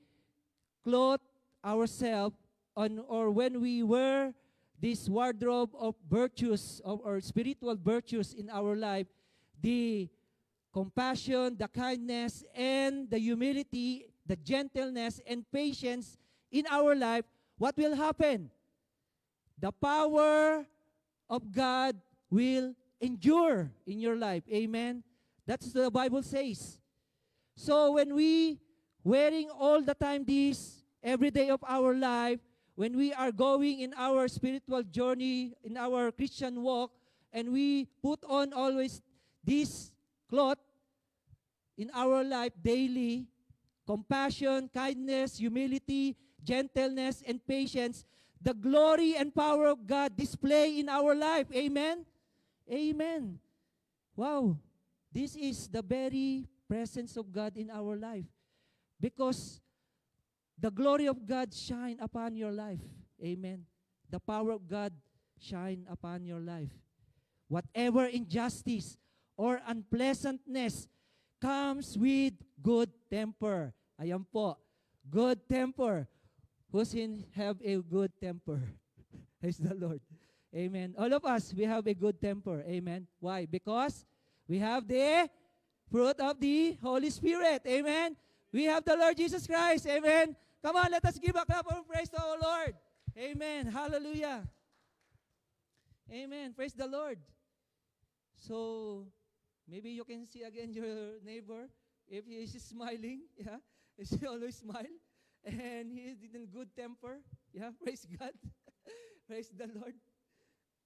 clothe ourselves or when we wear this wardrobe of virtues or spiritual virtues in our life, the compassion, the kindness, and the humility, the gentleness, and patience in our life, what will happen? The power of God will endure in your life. Amen. That's what the Bible says. So when we wearing all the time this every day of our life, when we are going in our spiritual journey, in our Christian walk, and we put on always this cloth in our life daily, compassion, kindness, humility, gentleness, and patience, the glory and power of God display in our life. Amen? Amen. Wow. This is the very presence of God in our life. Because the glory of God shine upon your life. Amen. The power of God shine upon your life. Whatever injustice or unpleasantness comes with good temper. Ayan po. Good temper. Who's in have a good temper? Praise the Lord. Amen. All of us, we have a good temper. Amen. Why? Because we have the fruit of the Holy Spirit. Amen. We have the Lord Jesus Christ. Amen. Come on, let us give a clap of praise to our Lord. Amen. Hallelujah. Amen. Praise the Lord. So, maybe you can see again your neighbor. If he is smiling, yeah, he always smile. And he is in good temper. Yeah, praise God. Praise the Lord.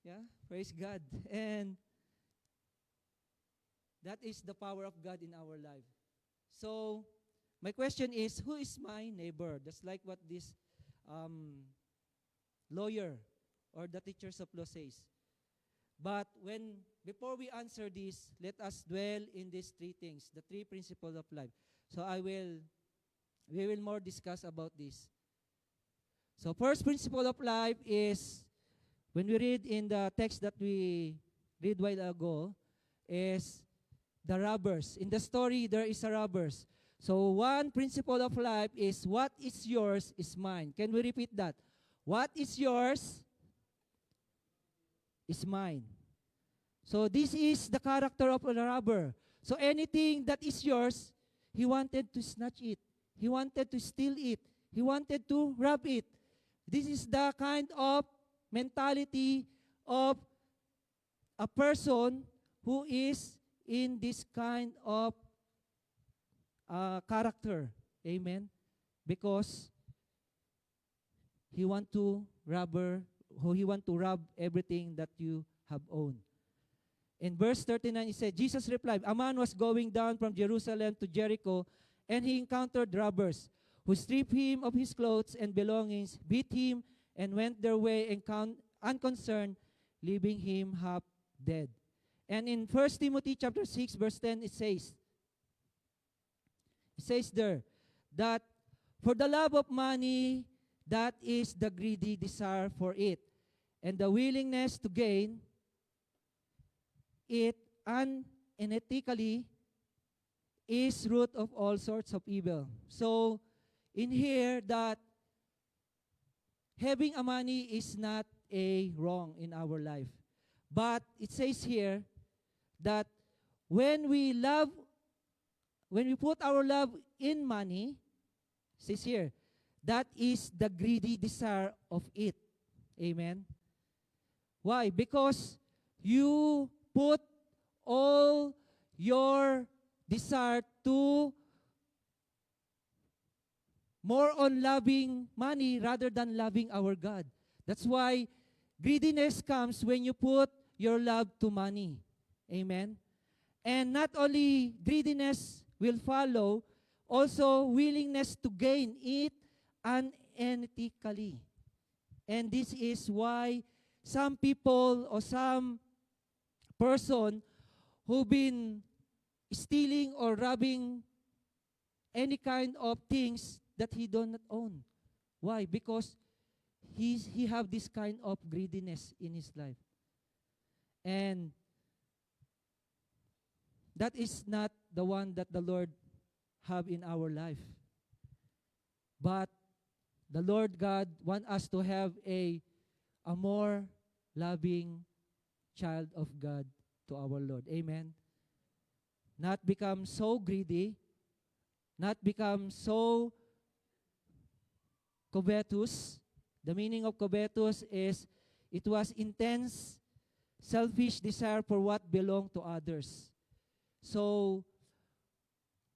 Yeah, praise God. And that is the power of God in our life. So, my question is, who is my neighbor? That's like what this lawyer or the teachers of law says. But before we answer this, let us dwell in these three things, the three principles of life. So we will more discuss about this. So first principle of life is, when we read in the text that we read while ago, is the robbers. In the story, there is a robbers. So one principle of life is, what is yours is mine. Can we repeat that? What is yours is mine. So this is the character of a robber. So anything that is yours, he wanted to snatch it. He wanted to steal it. He wanted to rob it. This is the kind of mentality of a person who is in this kind of character. Amen? Because he want to rob everything that you have owned. In verse 39, it said, Jesus replied, a man was going down from Jerusalem to Jericho, and he encountered robbers, who stripped him of his clothes and belongings, beat him, and went their way unconcerned, leaving him half dead. And in 1 Timothy chapter 6, verse 10, it says there, that for the love of money, that is the greedy desire for it, and the willingness to gain it unethically is root of all sorts of evil. So, in here, that having a money is not a wrong in our life. But it says here that when we put our love in money, it says here, that is the greedy desire of it. Amen? Why? Because you put all your desire to more on loving money rather than loving our God. That's why greediness comes when you put your love to money. Amen? And not only greediness will follow, also willingness to gain it unethically. And this is why some people or some person who've been stealing or robbing any kind of things that he do not own. Why? Because he have this kind of greediness in his life. And that is not the one that the Lord have in our life. But the Lord God want us to have a more loving child of God to our Lord. Amen. Not become so greedy, not become so covetous. The meaning of covetous is it was intense selfish desire for what belong to others. So,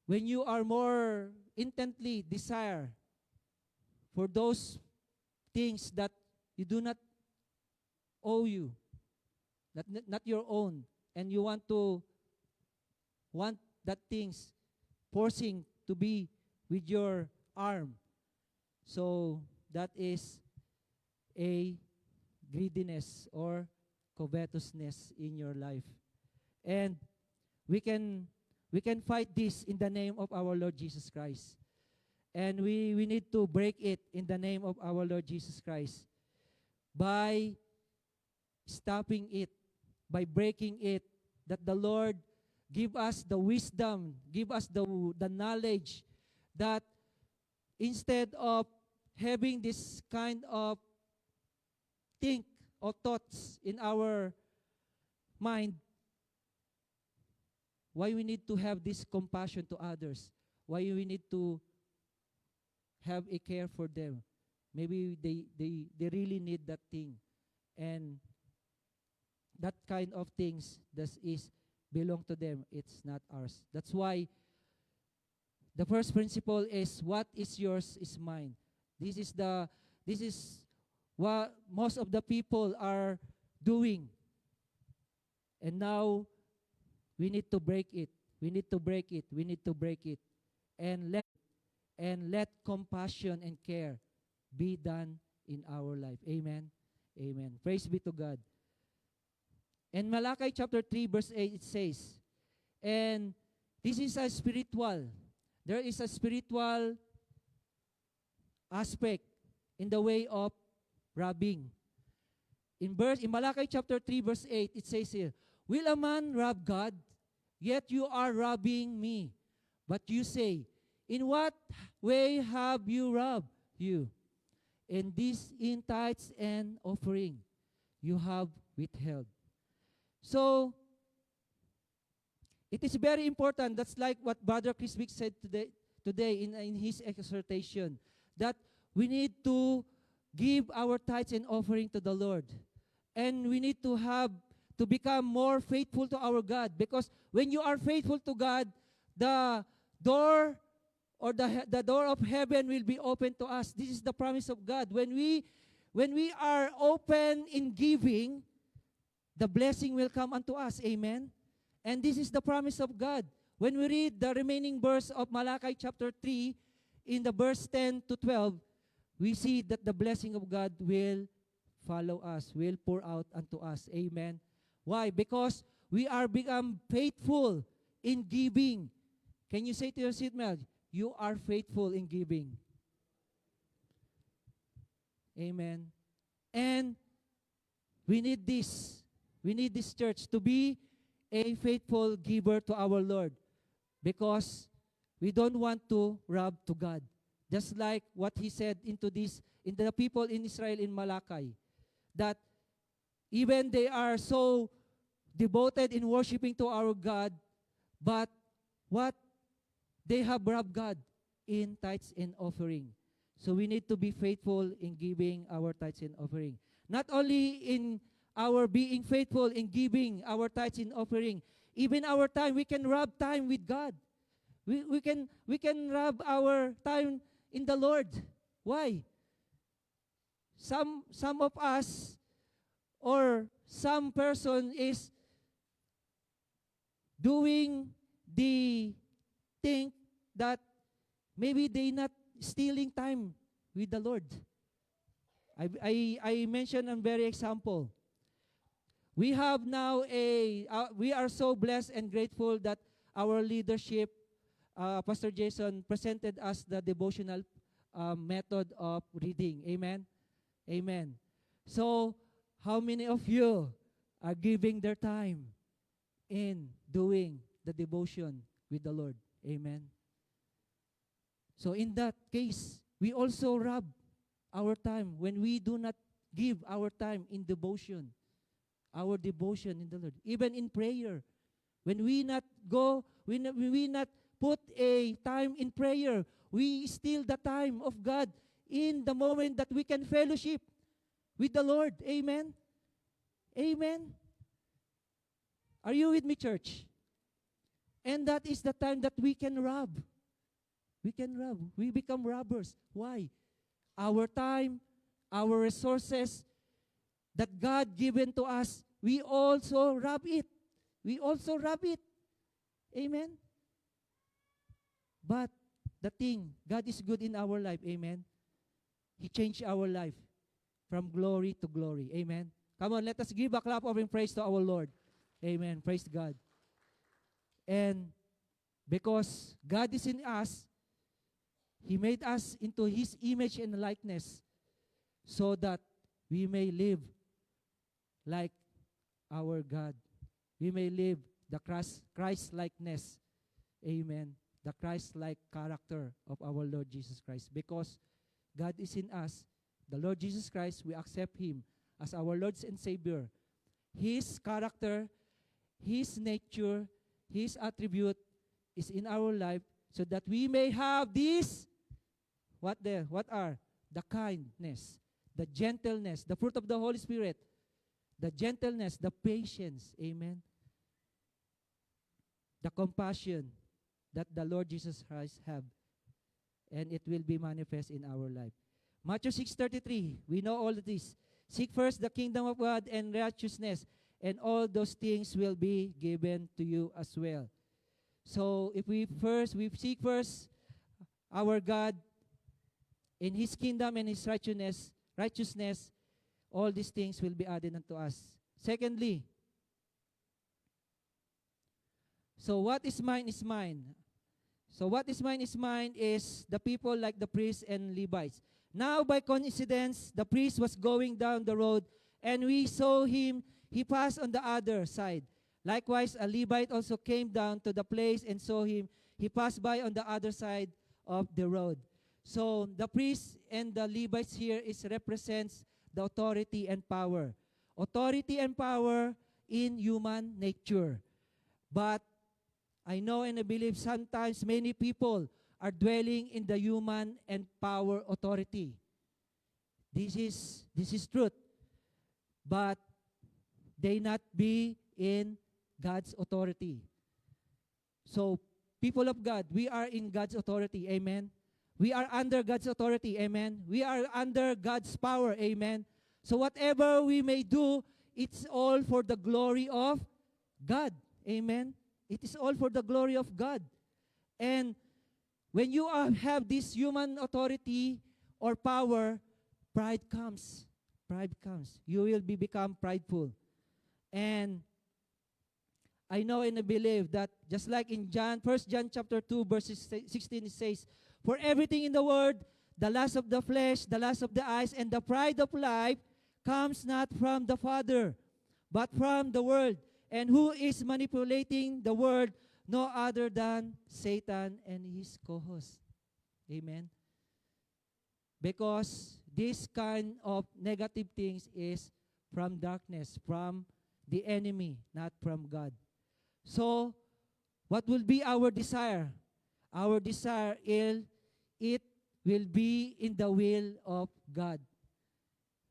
when you are more intently desire for those things that you do not owe you, that not your own, and you want that things forcing to be with your arm, so that is a greediness or covetousness in your life. And we can fight this in the name of our Lord Jesus Christ. And we need to break it in the name of our Lord Jesus Christ by stopping it, by breaking it, that the Lord give us the wisdom, give us the knowledge that instead of having this kind of think or thoughts in our mind, why we need to have this compassion to others, why we need to have a care for them. Maybe they really need that thing. And that kind of things that is belong to them, it's not ours. That's why the first principle is what is yours is mine. This is what most of the people are doing. And now we need to break it. We need to break it. We need to break it. And let compassion and care be done in our life. Amen. Amen. Praise be to God. In Malachi chapter 3 verse 8 it says, and this is a spiritual. There is a spiritual aspect in the way of robbing. In Malachi chapter 3 verse 8 it says here, will a man rob God? Yet you are robbing me. But you say, in what way have you robbed you? In this in tithes and offering you have withheld. So, it is very important. That's like what Brother Chris Wick said today in his exhortation, that we need to give our tithes and offering to the Lord. And we need to become more faithful to our God. Because when you are faithful to God, the door or the door of heaven will be open to us. This is the promise of God. When we are open in giving, the blessing will come unto us. Amen? And this is the promise of God. When we read the remaining verse of Malachi chapter 3, in the verse 10 to 12, we see that the blessing of God will follow us, will pour out unto us. Amen? Why? Because we are become faithful in giving. Can you say to your seatmate, you are faithful in giving? Amen. And we need this. We need this church to be a faithful giver to our Lord, because we don't want to rob to God. Just like what he said in the people in Israel in Malachi, that even they are so devoted in worshiping to our God, but what they have robbed God in tithes and offering. So we need to be faithful in giving our tithes and offering. Not only in our being faithful in giving our tithes and offering, even our time, we can rob time with God. We can rob our time in the Lord. Why? Some of us or some person is doing the thing that maybe they not stealing time with the Lord. I mentioned a very example. We have now we are so blessed and grateful that our leadership, Pastor Jason, presented us the devotional method of reading. Amen? Amen. So, how many of you are giving their time in doing the devotion with the Lord? Amen. So, in that case, we also rob our time when we do not give our time in devotion. Our devotion in the Lord. Even in prayer. When we not put a time in prayer, we steal the time of God in the moment that we can fellowship with the Lord. Amen? Amen? Are you with me, church? And that is the time that we can rob. We can rob. We become robbers. Why? Our time, our resources that God given to us, we also rob it. We also rob it. Amen? But the thing, God is good in our life. Amen? He changed our life from glory to glory. Amen? Come on, let us give a clap of praise to our Lord. Amen. Praise God. And because God is in us, He made us into His image and likeness so that we may live like our God. We may live the Christ-likeness. Amen. The Christ-like character of our Lord Jesus Christ. Because God is in us, the Lord Jesus Christ, we accept Him as our Lord and Savior. His character, His nature, His attribute is in our life so that we may have this, what are? The kindness, the gentleness, the fruit of the Holy Spirit, the gentleness, the patience, amen, the compassion that the Lord Jesus Christ have, and it will be manifest in our life. Matthew 6:33, we know all of this. Seek first the kingdom of God and righteousness, and all those things will be given to you as well. So if we seek first our God in His kingdom and His righteousness, all these things will be added unto us. Secondly, so what is mine is mine. So what is mine is the people like the priests and Levites. Now by coincidence, the priest was going down the road, and we saw him. He passed on the other side. Likewise, a Levite also came down to the place and saw him. He passed by on the other side of the road. So the priests and the Levites here represents the authority and power. Authority and power in human nature. But I know and I believe sometimes many people are dwelling in the human and power authority. This is truth. But they not be in God's authority. So, people of God, we are in God's authority. Amen. We are under God's authority. Amen. We are under God's power. Amen. So whatever we may do, it's all for the glory of God. Amen. It is all for the glory of God. And when you have this human authority or power, pride comes. Pride comes. You will become prideful. And I know and I believe that just like in 1 John chapter 2, verses 16, it says, for everything in the world, the lust of the flesh, the lust of the eyes, and the pride of life comes not from the Father, but from the world. And who is manipulating the world? No other than Satan and his co-host. Amen. Because this kind of negative things is from darkness, from the enemy, not from God. So, what will be our desire? Our desire is it will be in the will of God.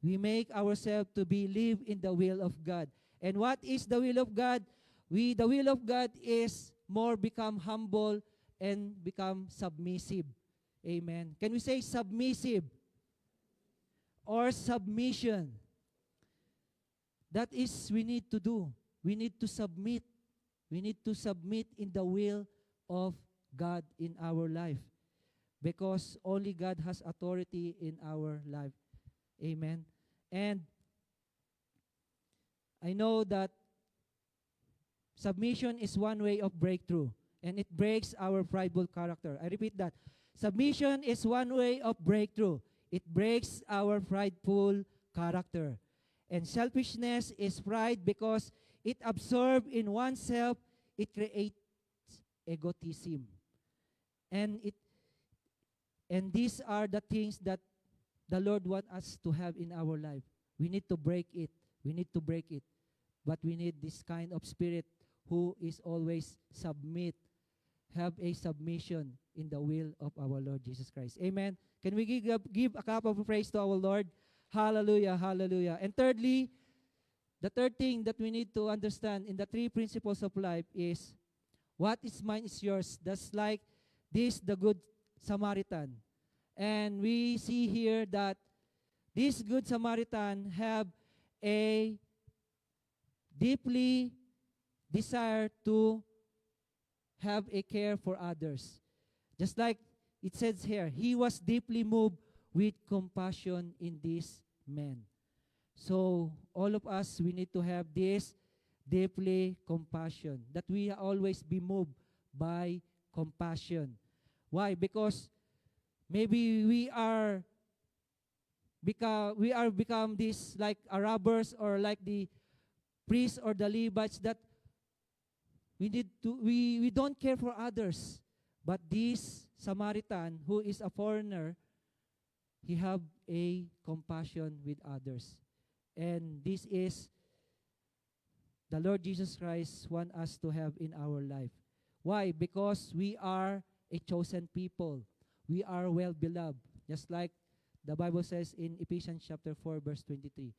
We make ourselves to live in the will of God. And what is the will of God? The will of God is more become humble and become submissive. Amen. Can we say submissive or submission? That is we need to do. We need to submit. We need to submit in the will of God in our life. Because only God has authority in our life. Amen. And I know that submission is one way of breakthrough. And it breaks our prideful character. I repeat that. Submission is one way of breakthrough. It breaks our prideful character. And selfishness is pride because it absorbs in oneself, it creates egotism. And these are the things that the Lord wants us to have in our life. We need to break it. We need to break it. But we need this kind of spirit who is always have a submission in the will of our Lord Jesus Christ. Amen. Can we give a clap of praise to our Lord? Hallelujah, hallelujah. And thirdly, the third thing that we need to understand in the three principles of life is what is mine is yours. That's like this, the Good Samaritan. And we see here that this Good Samaritan have a deeply desire to have a care for others. Just like it says here, he was deeply moved with compassion in this man. So all of us, we need to have this deeply compassion, that we always be moved by compassion. Why? Because maybe we are become this like robbers or like the priests or the Levites, that we don't care for others. But this Samaritan, who is a foreigner, he have a compassion with others. And this is the Lord Jesus Christ want us to have in our life. Why? Because we are a chosen people. We are well beloved. Just like the Bible says in Ephesians chapter 4 verse 23,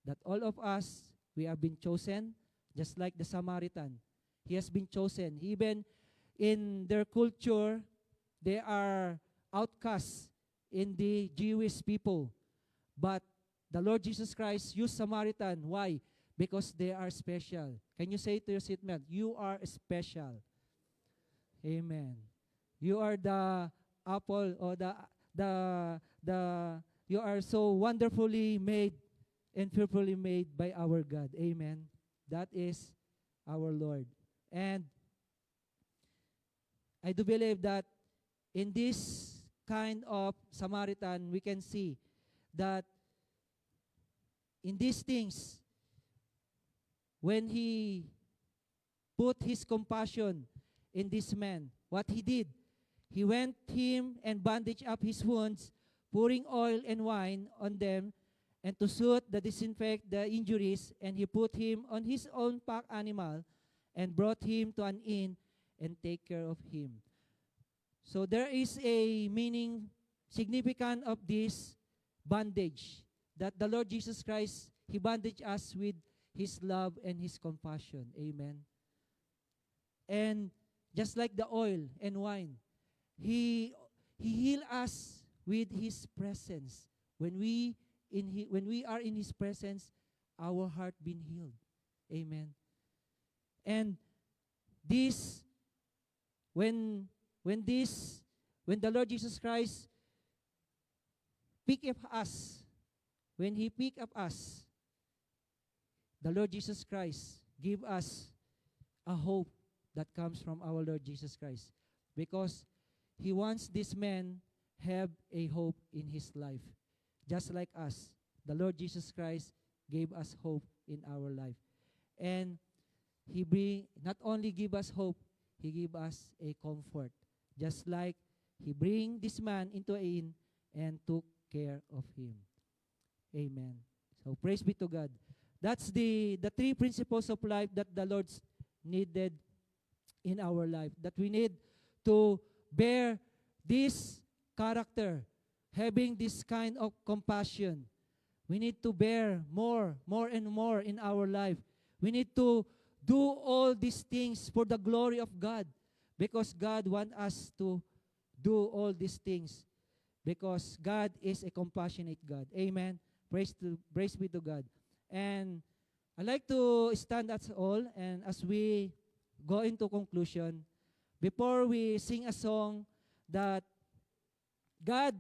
that all of us, we have been chosen, just like the Samaritan. He has been chosen. Even in their culture, they are outcasts in the Jewish people. But the Lord Jesus Christ used Samaritan. Why? Because they are special. Can you say to your seatmate, you are special. Amen. You are the apple, or you are so wonderfully made and fearfully made by our God. Amen. That is our Lord. And I do believe that in this kind of Samaritan, we can see that in these things, when he put his compassion in this man, what he did, he went him and bandaged up his wounds, pouring oil and wine on them, and to soothe the disinfect the injuries, and he put him on his own pack animal, and brought him to an inn, and take care of him. So there is a meaning, significant of this bandage, that the Lord Jesus Christ, He bandaged us with His love and His compassion. Amen. And just like the oil and wine, He healed us with His presence. When we are in His presence, our heart been healed. Amen. And this, when the Lord Jesus Christ pick up us, when He pick up us, the Lord Jesus Christ give us a hope that comes from our Lord Jesus Christ, because He wants this man have a hope in his life, just like us. The Lord Jesus Christ gave us hope in our life, and He not only give us hope, He give us a comfort, just like He bring this man into an inn and took care of him. Amen. So praise be to God. That's the three principles of life that the Lord needed in our life, that we need to bear this character, having this kind of compassion. We need to bear more and more in our life. We need to do all these things for the glory of God, because God wants us to do all these things, because God is a compassionate God. Amen. Praise be to God. And I like to stand at all, and as we go into conclusion, before we sing a song that God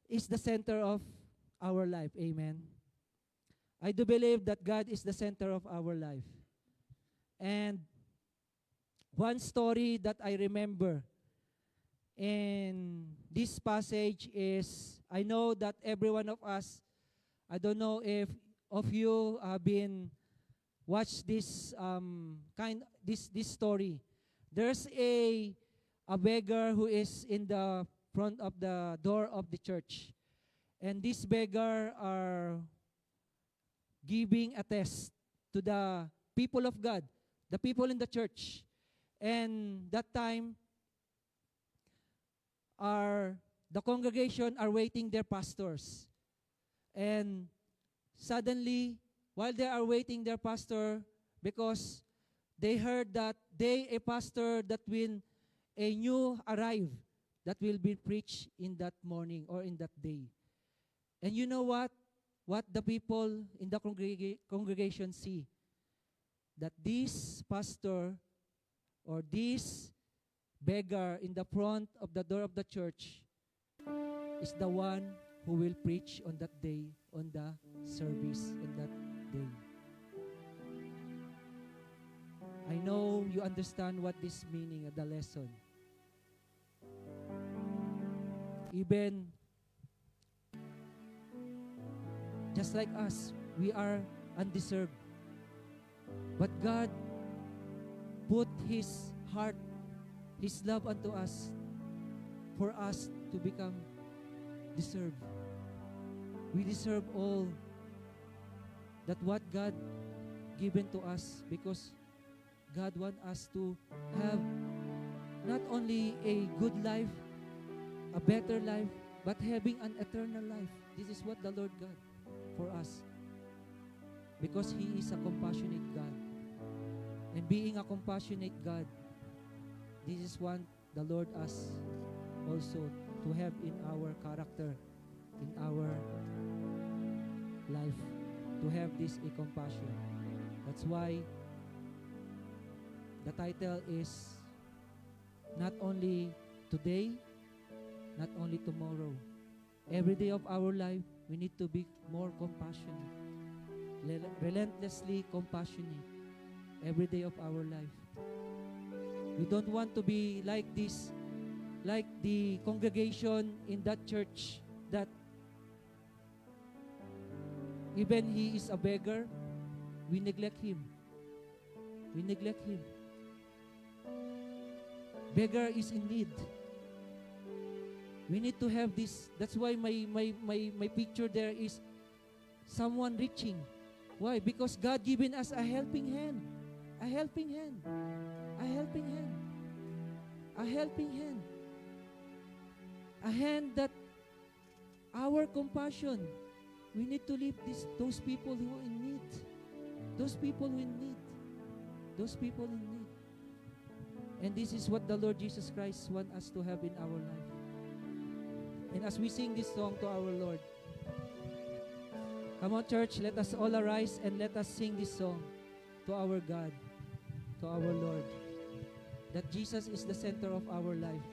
is the center of our life. Amen. I do believe that God is the center of our life. And one story that I remember in this passage is, I know that every one of us, I don't know if of you have been watch this this story. There's a beggar who is in the front of the door of the church, and this beggar are giving a test to the people of God, the people in the church. And that time, the congregation are waiting their pastors. And suddenly, while they are waiting their pastor, because they heard that a pastor that will a new arrive that will be preached in that morning or in that day. And you know what? What the people in the congregation see? That this pastor or this beggar in the front of the door of the church is the one who will preach on that day, on the service in that day. I know you understand what this meaning of the lesson. Even just like us, we are undeserved. But God put His heart, His love unto us for us to become deserved. We deserve all that what God given to us, because God wants us to have not only a good life, a better life, but having an eternal life. This is what the Lord God for us. Because He is a compassionate God. And being a compassionate God, this is what the Lord us also to have in our character, in our life, to have this a compassion. That's why the title is not only today, not only tomorrow. Every day of our life, we need to be more compassionate. Relentlessly compassionate. Every day of our life. We don't want to be like this, like the congregation in that church that even he is a beggar, we neglect him. We neglect him. Beggar is in need. We need to have this. That's why my picture there is someone reaching. Why? Because God given us a helping hand. A helping hand. A helping hand. A helping hand. A hand that our compassion, we need to leave those people who are in need. Those people who are in need. Those people in need. And this is what the Lord Jesus Christ wants us to have in our life. And as we sing this song to our Lord, come on, church, let us all arise and let us sing this song to our God, to our Lord, that Jesus is the center of our life.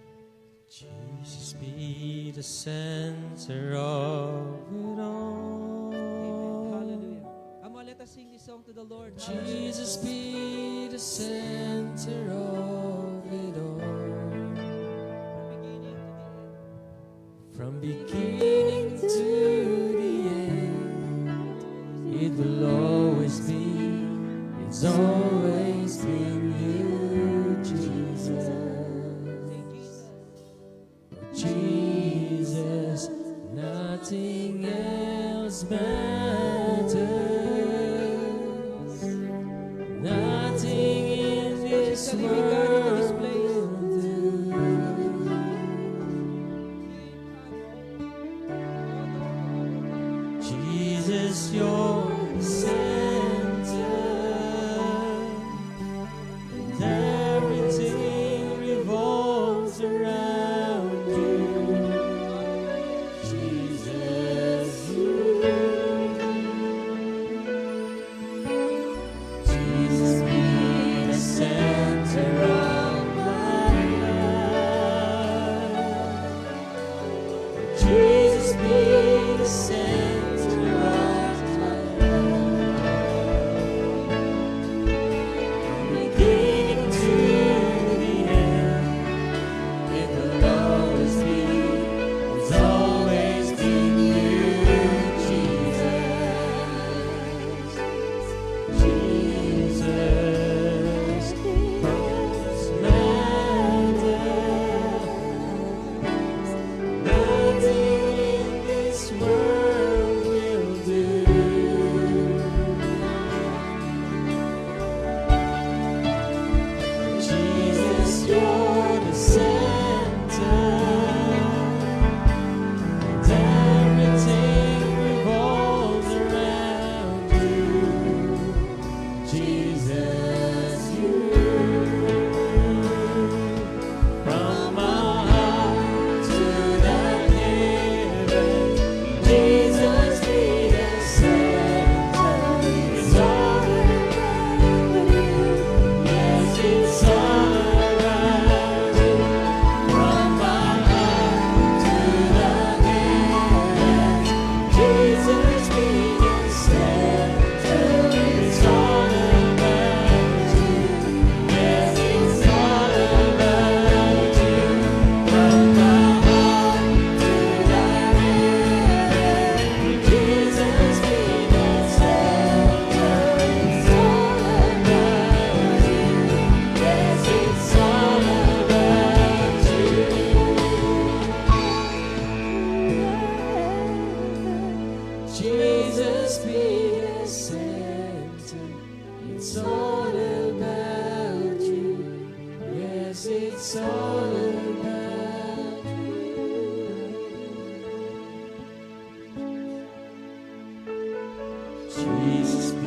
Jesus be the center of it all. Amen. Hallelujah. Come on, let us sing this song to the Lord. Jesus be the center of it all. From beginning to the end, it will always be, it's always been you, Jesus. For Jesus, nothing else matters. Nothing in this world will do. Jesus, you're the center, and everything revolves around you. Jesus, Jesus be the center of my life. Jesus be the center of my life. Jesus be the center. It's all about you. Yes, it's all about you. Jesus be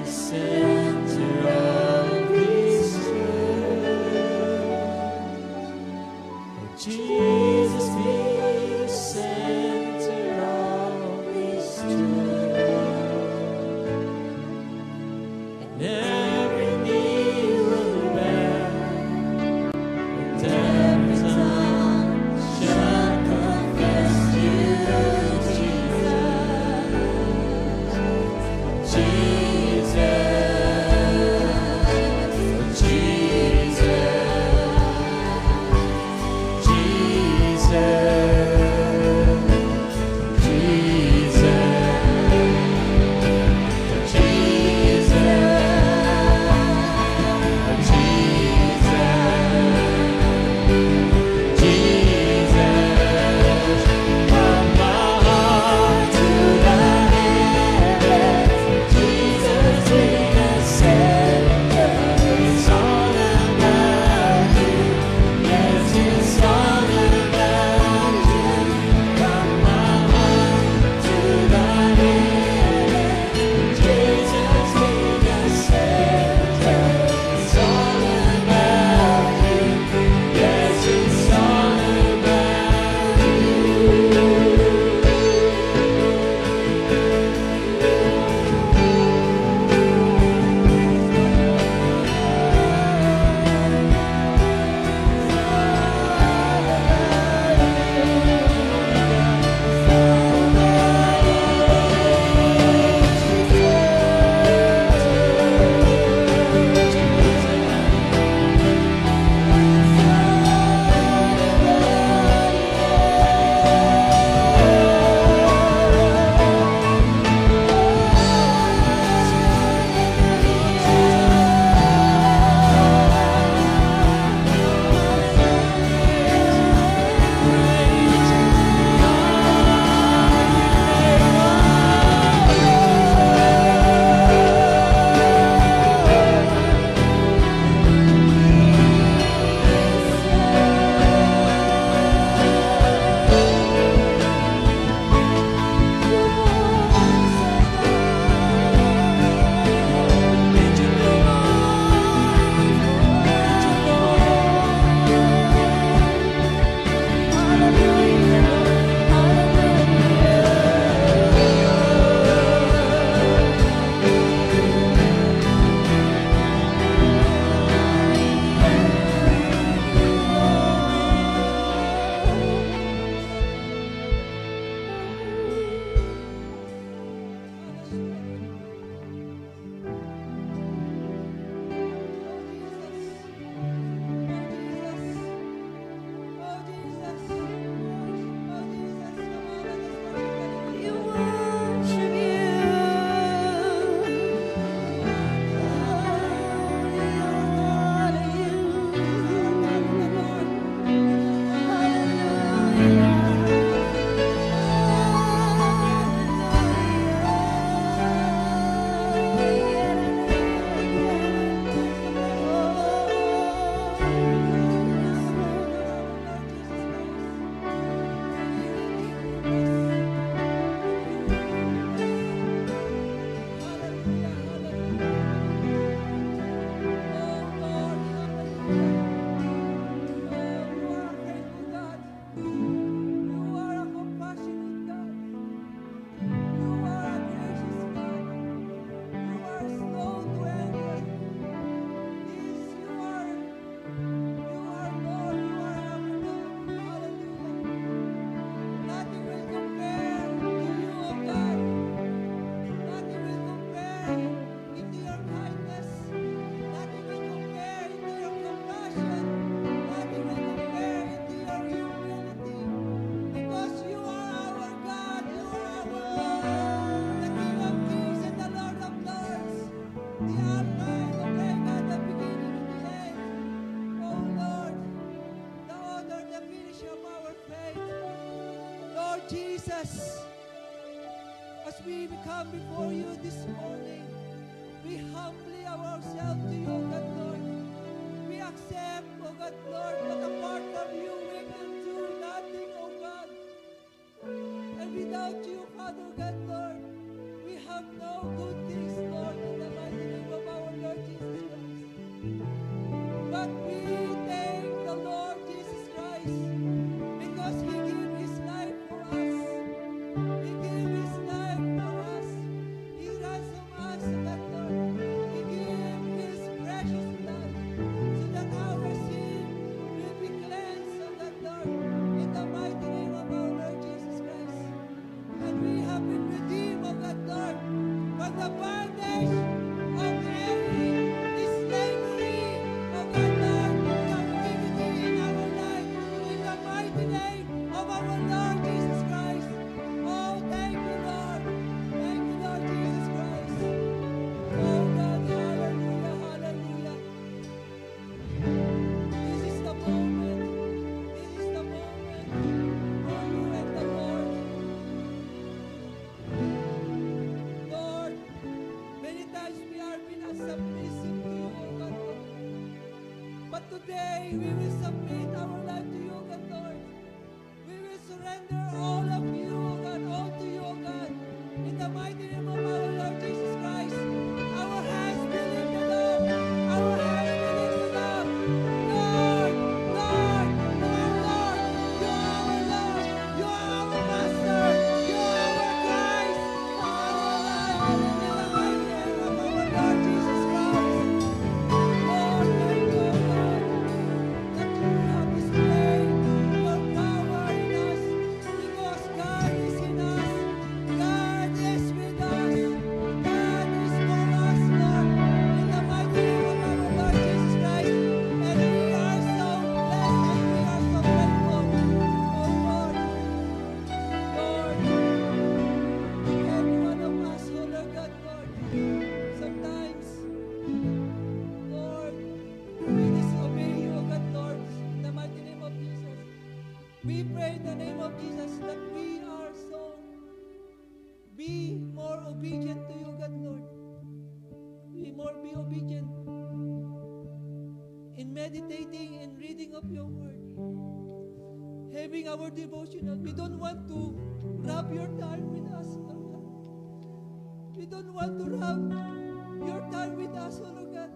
the center of this church. Jesus be the center of this church. And every knee will bow, and every tongue shall confess you, Jesus. as we come before you this morning, we humbly ourselves to you, O God, Lord. We accept, O God, Lord, that apart from you, we can do nothing, O God. And without you, Father, God, Lord, we have no good things, Lord, in the mighty name of our Lord Jesus Christ. But we thank the Lord Jesus Christ because He gave His life for us. He gave His life for us. He ransomed us, O God, Lord. He gave His precious blood so that our sin will be cleansed, O God, Lord, in the mighty name of our Lord Jesus Christ. And we have been redeemed, O God, Lord, from the bondage of every slavery, O God, Lord, captivity in our life, in the mighty name of our Lord Jesus Christ. Oh, thank you, Lord. Thank you, Lord Jesus Christ. Oh, God, hallelujah, hallelujah. This is the moment. This is the moment for you and the Lord. Lord, many times we are being unsubmissive to you, O God, Lord. But today we will submit our life to you, O God, Lord. We will surrender all of you, O God, all to you, O God. In the mighty name of our Lord Jesus Christ, our hands be lifted up. Our hands be lifted up. Lord, Lord, you are Lord. You are our Lord. You are our Master. You are our Christ. Our life. In the mighty name of our Lord Jesus Christ. Lord, thank you, O God, that you have displayed your power in us, because God is in us. God is with us. God is for us, Lord, in the mighty name of our Lord Jesus Christ. And we are so blessed and we are so grateful. Oh Lord, Lord, every one of us, oh Lord God, Lord, sometimes, Lord, we disobey you, O God, Lord, in the mighty name of Jesus. We pray in the name of Jesus that we are so be more obedient to you, God, Lord. Be obedient in meditating and reading of your word. Having our devotional. We don't want to rob your time with us, Lord God. We don't want to rob your time with us, O Lord God.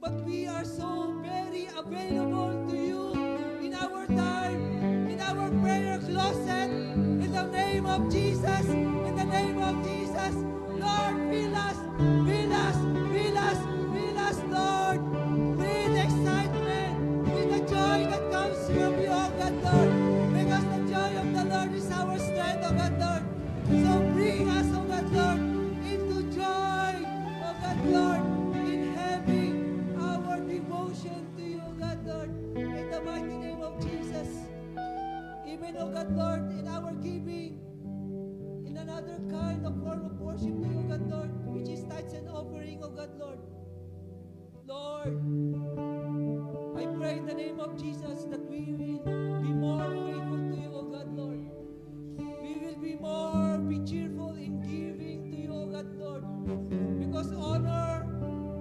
But we are so very available to you in our time, in our prayer closet, in the name of Jesus, in the name of Jesus. Lord, fill us, fill us, fill us, fill us, Lord, with excitement, with the joy that comes from you, O God, Lord, because the joy of the Lord is our strength, O God, Lord. So bring us, O God, Lord, into joy, O God, Lord, in having our devotion to you, O God, Lord, in the mighty name of Jesus. Even, O God, Lord, in our giving, in another kind of form of worship to you, O God, Lord, which is tithes and offering, O God, Lord. Lord, I pray in the name of Jesus that we will be more faithful to you, O God, Lord. We will be cheerful in giving to you, O God, Lord. Because honor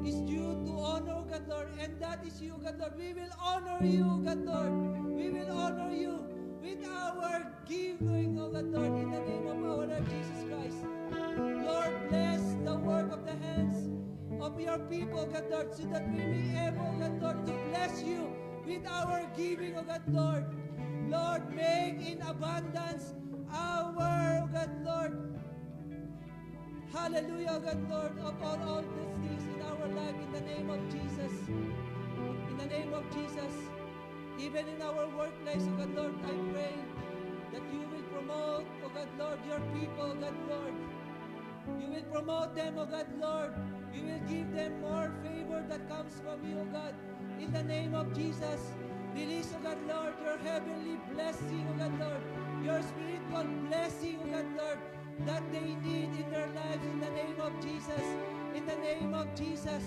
is due to honor, O God, Lord. And that is you, O God, Lord. We will honor you, O God, Lord. We will honor you with our giving, O God, Lord, in the name of our Lord Jesus Christ. Lord, bless the work of the hands of your people, O God, Lord, so that we be able, O God, Lord, to bless you with our giving, O God, Lord. Lord, make in abundance our, O God, Lord, hallelujah, O God, Lord, of all these things in our life, in the name of Jesus. In the name of Jesus. Even in our workplace, O God, Lord, I pray that you will promote, O God, Lord, your people, O God, Lord. You will promote them, O God, Lord. You will give them more favor that comes from you, O God. In the name of Jesus, release, O God, Lord, your heavenly blessing, O God, Lord. Your spiritual blessing, O God, Lord, that they need in their lives in the name of Jesus. In the name of Jesus.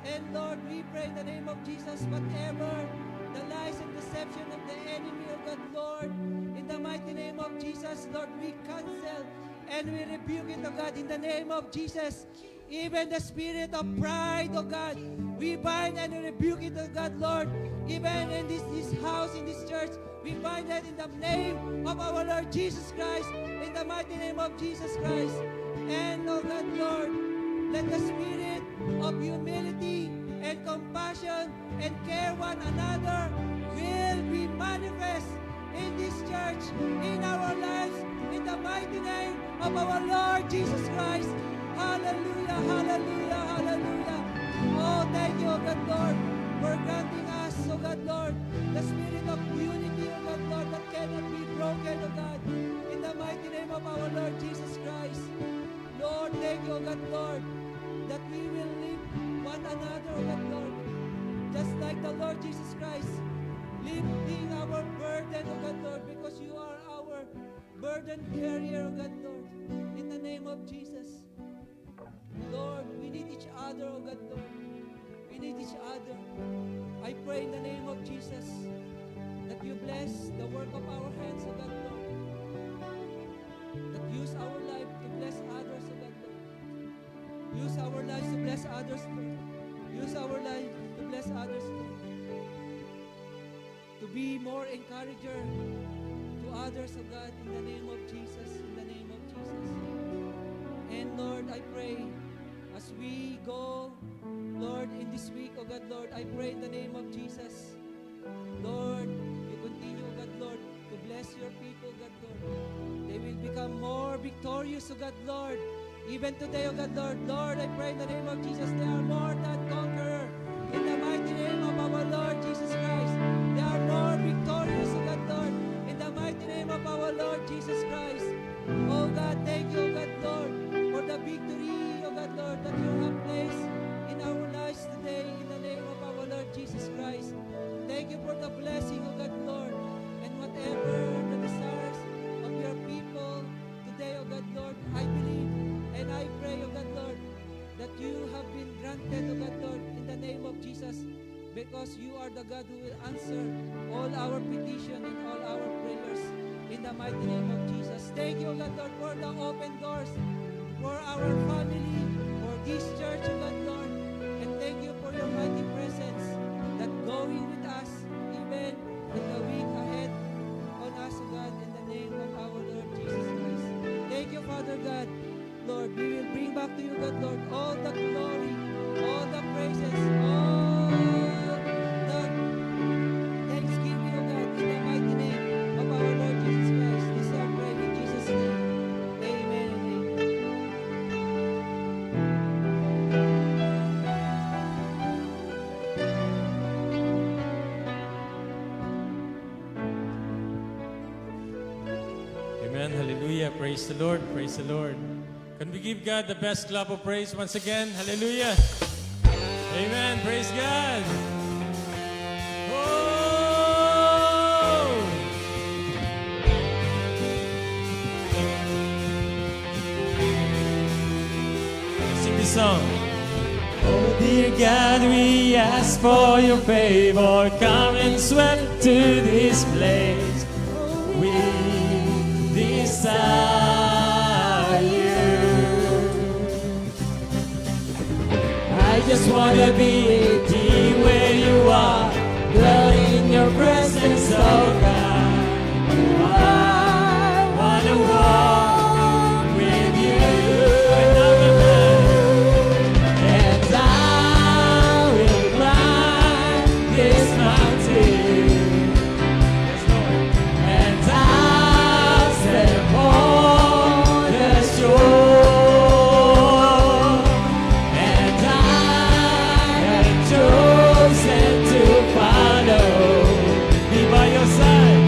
And Lord, we pray in the name of Jesus, whatever the lies and deception of the enemy, O God, Lord, in the mighty name of Jesus, Lord, we cancel and we rebuke it, oh God, in the name of Jesus. Even the spirit of pride, oh God, we bind and rebuke it, oh God, Lord. Even in this house, in this church, we bind that in the name of our Lord Jesus Christ, in the mighty name of Jesus Christ. And, oh God, Lord, let the spirit of humility and compassion and care one another will be manifest in this church, in our lives, in the mighty name of our Lord Jesus Christ. Hallelujah, hallelujah, hallelujah. Oh, thank you, oh God, Lord, for granting us, oh God, Lord, the spirit of unity, oh God, Lord, that cannot be broken, oh God, in the mighty name of our Lord Jesus Christ. Lord, thank you, oh God, Lord, that we will live one another, oh God, Lord, just like the Lord Jesus Christ, lifting our burden, oh God, Lord, because you are our burden carrier, oh God, Lord, in the name of Jesus. Lord, we need each other, oh God, Lord. We need each other. I pray in the name of Jesus that you bless the work of our hands, oh God, Lord. That use our life to bless others, oh God, Lord. Use our lives to bless others, Lord. Use our life to bless others, Lord. To be more encourager to others, oh God, in the name of Jesus, in the name of Jesus. And Lord, I pray as we go, Lord, in this week, oh God, Lord, I pray in the name of Jesus, Lord, you continue, oh God, Lord, to bless your people, God, Lord. They will become more victorious, oh God, Lord. Even today, oh God, Lord, Lord, I pray in the name of Jesus, they are more than conqueror. In the mighty name of our Lord Jesus Christ, they are more victorious, oh God, Lord. In the mighty name of our Lord Jesus Christ. Oh God, thank you, oh God, Lord, for the victory, oh God, Lord, that you have placed in our lives today in the name of our Lord Jesus Christ. Thank you for the blessing, oh God, Lord, and whatever the desires of your people today, oh God, Lord, I believe and I pray, oh God, Lord, that you have been granted, oh God, Lord, in the name of Jesus, because you are the God who will answer all our petition and all our prayers in the mighty name of Jesus. Thank you, oh God, Lord, for the open doors for our family, for this church, oh God, Lord, and thank you for your mighty presence that going with us even in the week ahead on us, oh God, in the name of our Lord Jesus Christ. Thank you, Father God. Lord, we will bring back to you, God, Lord, all the glory, all the praises, all the thanksgiving, oh God, in the mighty name of our Lord Jesus Christ. This I pray in Jesus' name. Amen and amen. Amen. Hallelujah. Praise the Lord. Praise the Lord. Can we give God the best clap of praise once again? Hallelujah. Amen. Praise God. Oh! Sing this song. Oh dear God, we ask for your favor. Come and sweep to this place. We desire you. I just wanna be where you are, dwelling in your presence, oh God. I wanna walk with you another night, and I will climb this mountain, and I'll step on the shore, and I have chosen to follow. Be by your side.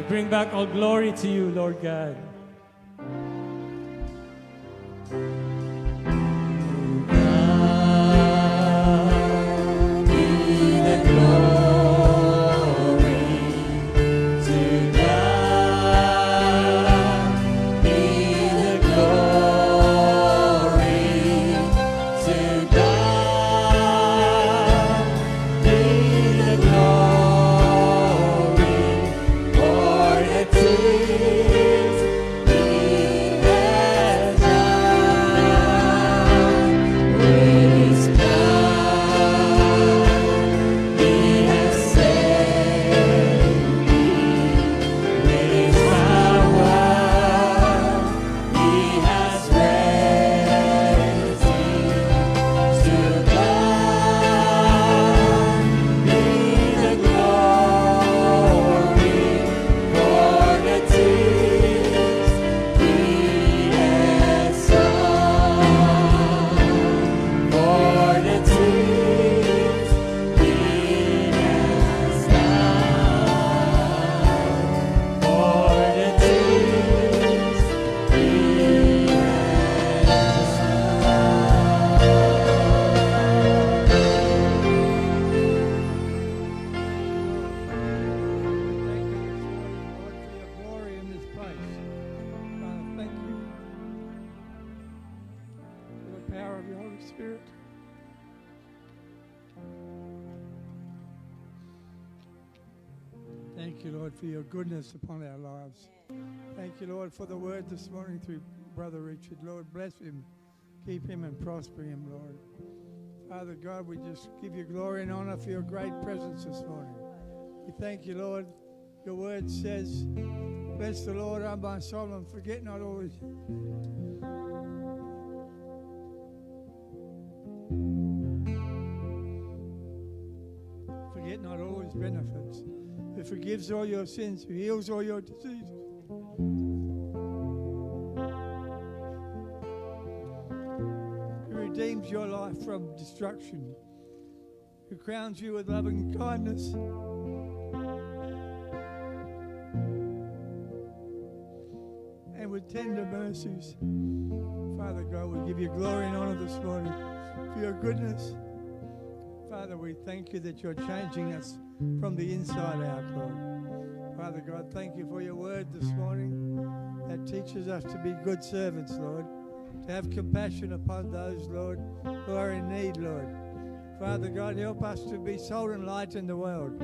bring back all glory to you, Lord God. Thank you, Lord, for your goodness upon our lives. Thank you, Lord, for the word this morning through Brother Richard. Lord, bless him, keep him and prosper him, Lord. Father God, we just give you glory and honor for your great presence this morning. We thank you, Lord. Your word says, bless the Lord, O my soul, and forget not all his... Forget not all his benefits. Who forgives all your sins, who heals all your diseases. Who redeems your life from destruction. Who crowns you with loving kindness. And with tender mercies. Father God, we give you glory and honor this morning for your goodness. Father, we thank you that you're changing us from the inside out, Lord. Father God, thank you for your word this morning that teaches us to be good servants, Lord, to have compassion upon those, Lord, who are in need, Lord. Father God, help us to be salt and light in the world.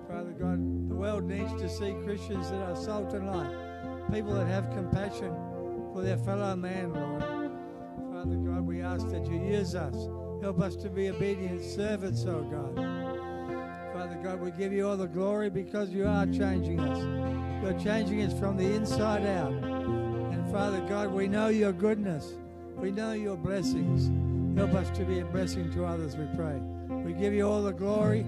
Father God, the world needs to see Christians that are salt and light, people that have compassion for their fellow man, Lord. Father God, we ask that you use us. Help us to be obedient servants, oh God. Father God, we give you all the glory because you are changing us. You're changing us from the inside out. And Father God, we know your goodness. We know your blessings. Help us to be a blessing to others, we pray. We give you all the glory,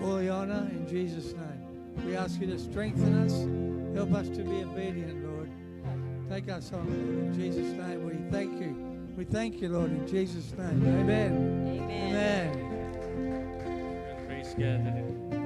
all the honor in Jesus' name. We ask you to strengthen us. Help us to be obedient, Lord. Take us on, Lord. In Jesus' name, we thank you. We thank you, Lord, in Jesus' name. Amen. Amen. Amen. Praise God.